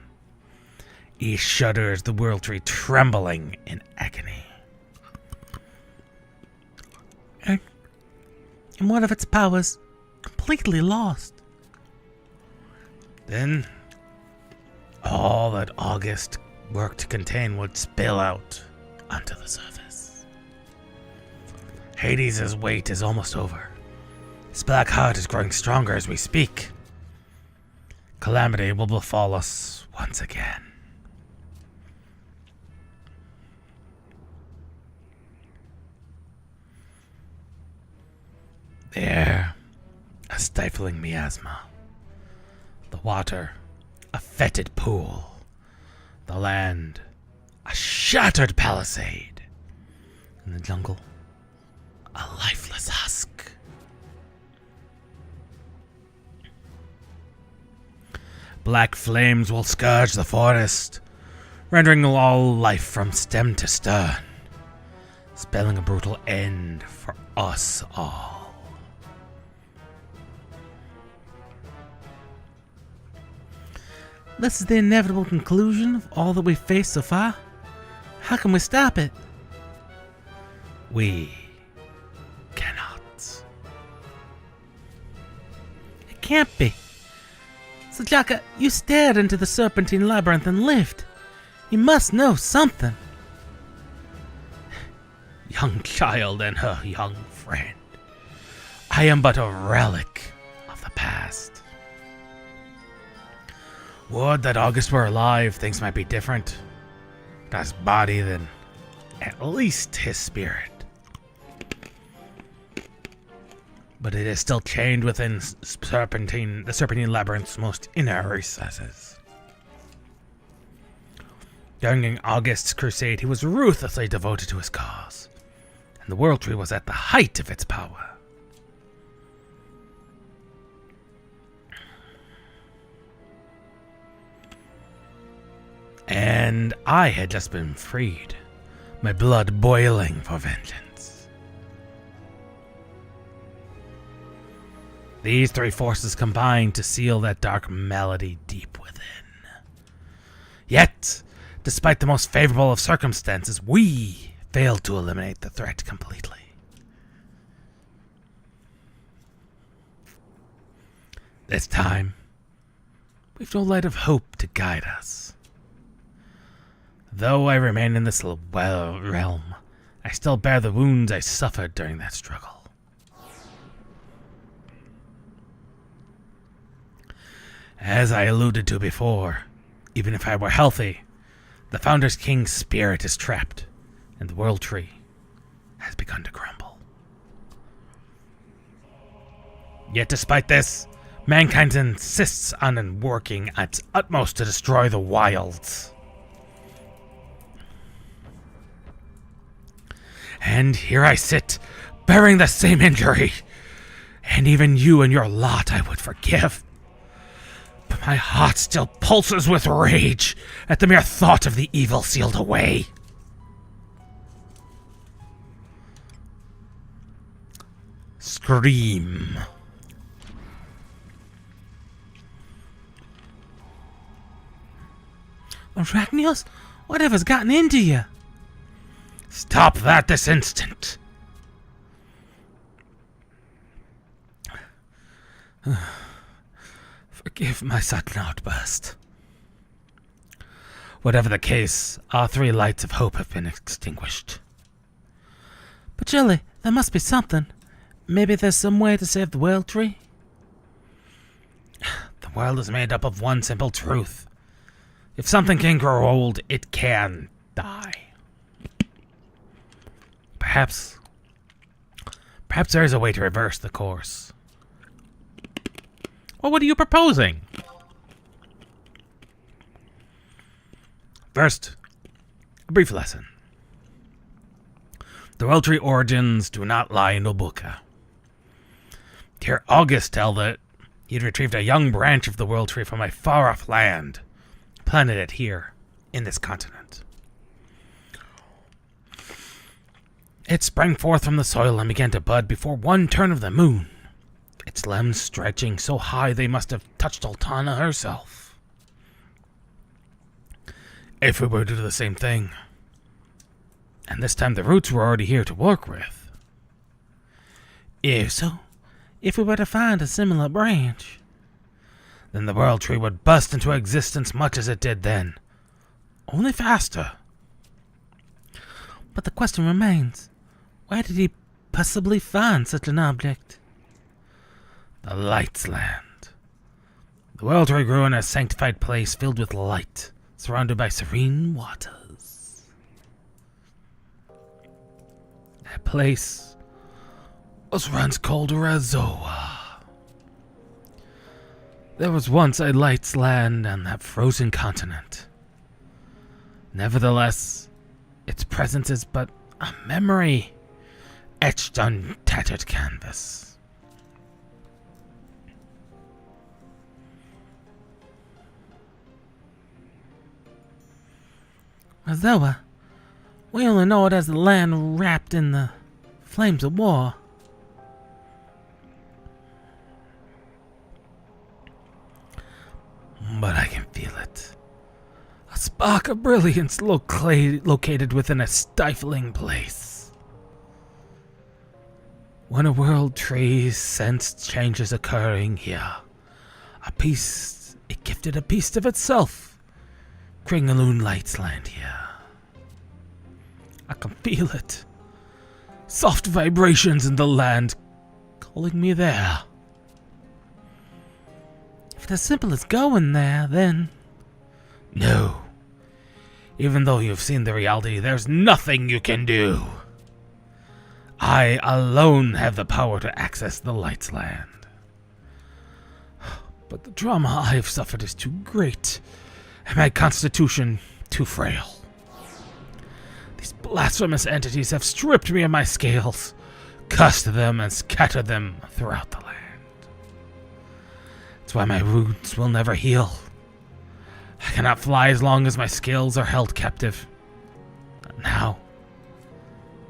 Each shudders the world tree trembling in agony. And one of its powers completely lost. Then, all that August worked to contain would spill out onto the surface. Hades' wait is almost over. His black heart is growing stronger as we speak. Calamity will befall us once again. The air, a stifling miasma. The water, a fetid pool. The land, a shattered palisade. And the jungle, a lifeless husk. Black flames will scourge the forest, rendering all life from stem to stern, spelling a brutal end for us all. This is the inevitable conclusion of all that we've faced so far. How can we stop it? We cannot. It can't be. Sajaka, you stared into the serpentine labyrinth and lived. You must know something. Young child and her young friend. I am but a relic of the past. Would that August were alive, things might be different. Not his body, then at least his spirit. But it is still chained within the Serpentine Labyrinth's most inner recesses. During August's crusade, he was ruthlessly devoted to his cause, and the World Tree was at the height of its power. And I had just been freed, my blood boiling for vengeance. These three forces combined to seal that dark melody deep within. Yet, despite the most favorable of circumstances, we failed to eliminate the threat completely. This time, we've no light of hope to guide us. Though I remain in this realm, I still bear the wounds I suffered during that struggle. As I alluded to before, even if I were healthy, the Founder's King's spirit is trapped, and the World Tree has begun to crumble. Yet despite this, mankind insists on working at its utmost to destroy the wilds. And here I sit, bearing the same injury. And even you and your lot I would forgive. But my heart still pulses with rage at the mere thought of the evil sealed away. Scream. Arachnios, whatever's gotten into you? Stop that this instant! Forgive my sudden outburst. Whatever the case, our three lights of hope have been extinguished. But surely, there must be something. Maybe there's some way to save the World Tree? The world is made up of one simple truth. If something can grow old, it can die. Perhaps there is a way to reverse the course. Well, what are you proposing? First, a brief lesson. The World Tree origins do not lie in Obuka. Dear August tell that he had retrieved a young branch of the World Tree from a far-off land, planted it here, in this continent. It sprang forth from the soil and began to bud before one turn of the moon, its limbs stretching so high they must have touched Altana herself. If we were to do the same thing, and this time the roots were already here to work with. If we were to find a similar branch, then the World Tree would burst into existence much as it did then, only faster. But the question remains, where did he possibly find such an object? The Light's Land. The World Tree grew in a sanctified place filled with light, surrounded by serene waters. That place was once called Razoa. There was once a Light's Land on that frozen continent. Nevertheless, its presence is but a memory etched on tattered canvas. Razoa, we only know it as the land wrapped in the flames of war. But I can feel it. A spark of brilliance located within a stifling place. When a World Tree sensed changes occurring here, a piece it gifted a piece of itself. Kringaloon Lights land here. I can feel it. Soft vibrations in the land calling me there. If it's as simple as going there, then... No. Even though you've seen the reality, there's nothing you can do. I alone have the power to access the Lights land. But the trauma I have suffered is too great, and my constitution too frail. These blasphemous entities have stripped me of my scales, cursed them, and scattered them throughout the land. That's why my wounds will never heal. I cannot fly as long as my scales are held captive. Not now.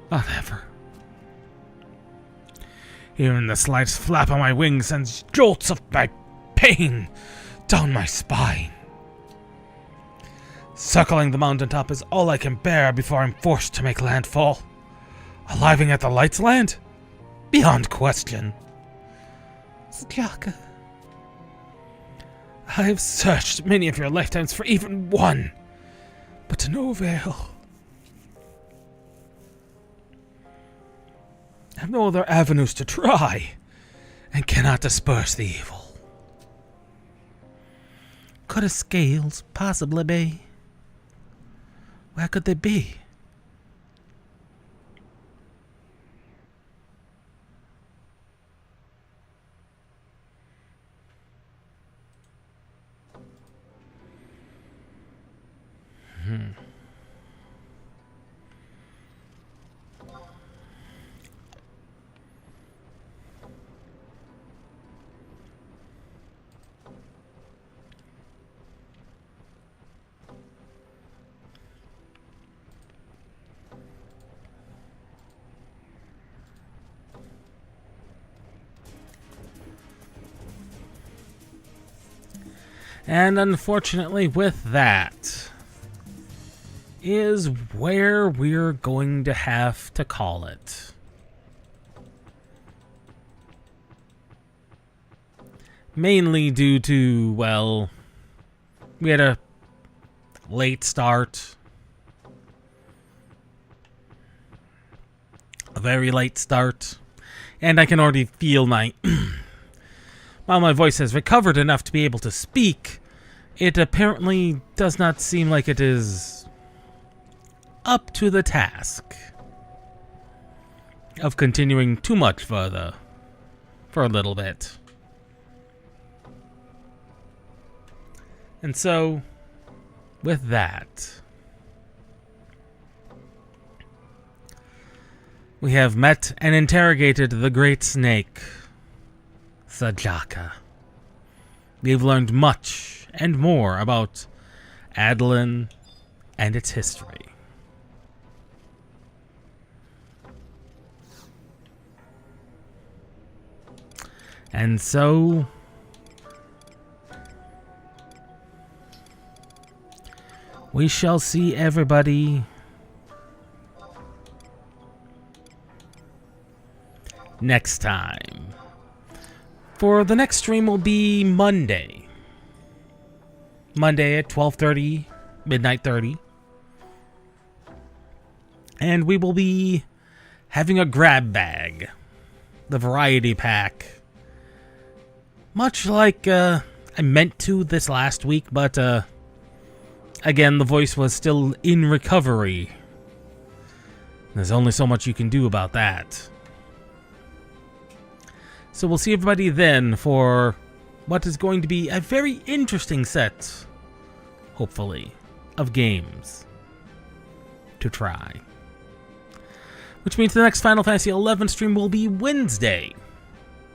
Not ever. Even the slightest flap on my wings sends jolts of my pain down my spine. Circling the mountaintop is all I can bear before I'm forced to make landfall. Arriving at the Lights land? Beyond question. Zjaka. I have searched many of your lifetimes for even one, but to no avail. I have no other avenues to try, and cannot disperse the evil. Could the scales possibly be? Where could they be? And unfortunately, with that, is where we're going to have to call it. Mainly due to, well, we had a late start. A very late start. And I can already feel my... While my voice has recovered enough to be able to speak, it apparently does not seem like it is up to the task of continuing too much further for a little bit. And so, with that, we have met and interrogated the Great Snake, Zjaka. We've learned much and more about Adlin and its history. And so, we shall see everybody next time. For the next stream will be Monday. Monday at 12:30, midnight 30. And we will be having a grab bag. The variety pack. Much like I meant to this last week, but again, the voice was still in recovery. There's only so much you can do about that. So we'll see everybody then for what is going to be a very interesting set, hopefully, of games to try. Which means the next Final Fantasy XI stream will be Wednesday,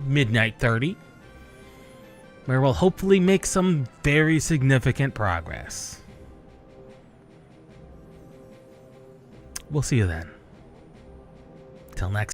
midnight 30, where we'll hopefully make some very significant progress. We'll see you then. Till next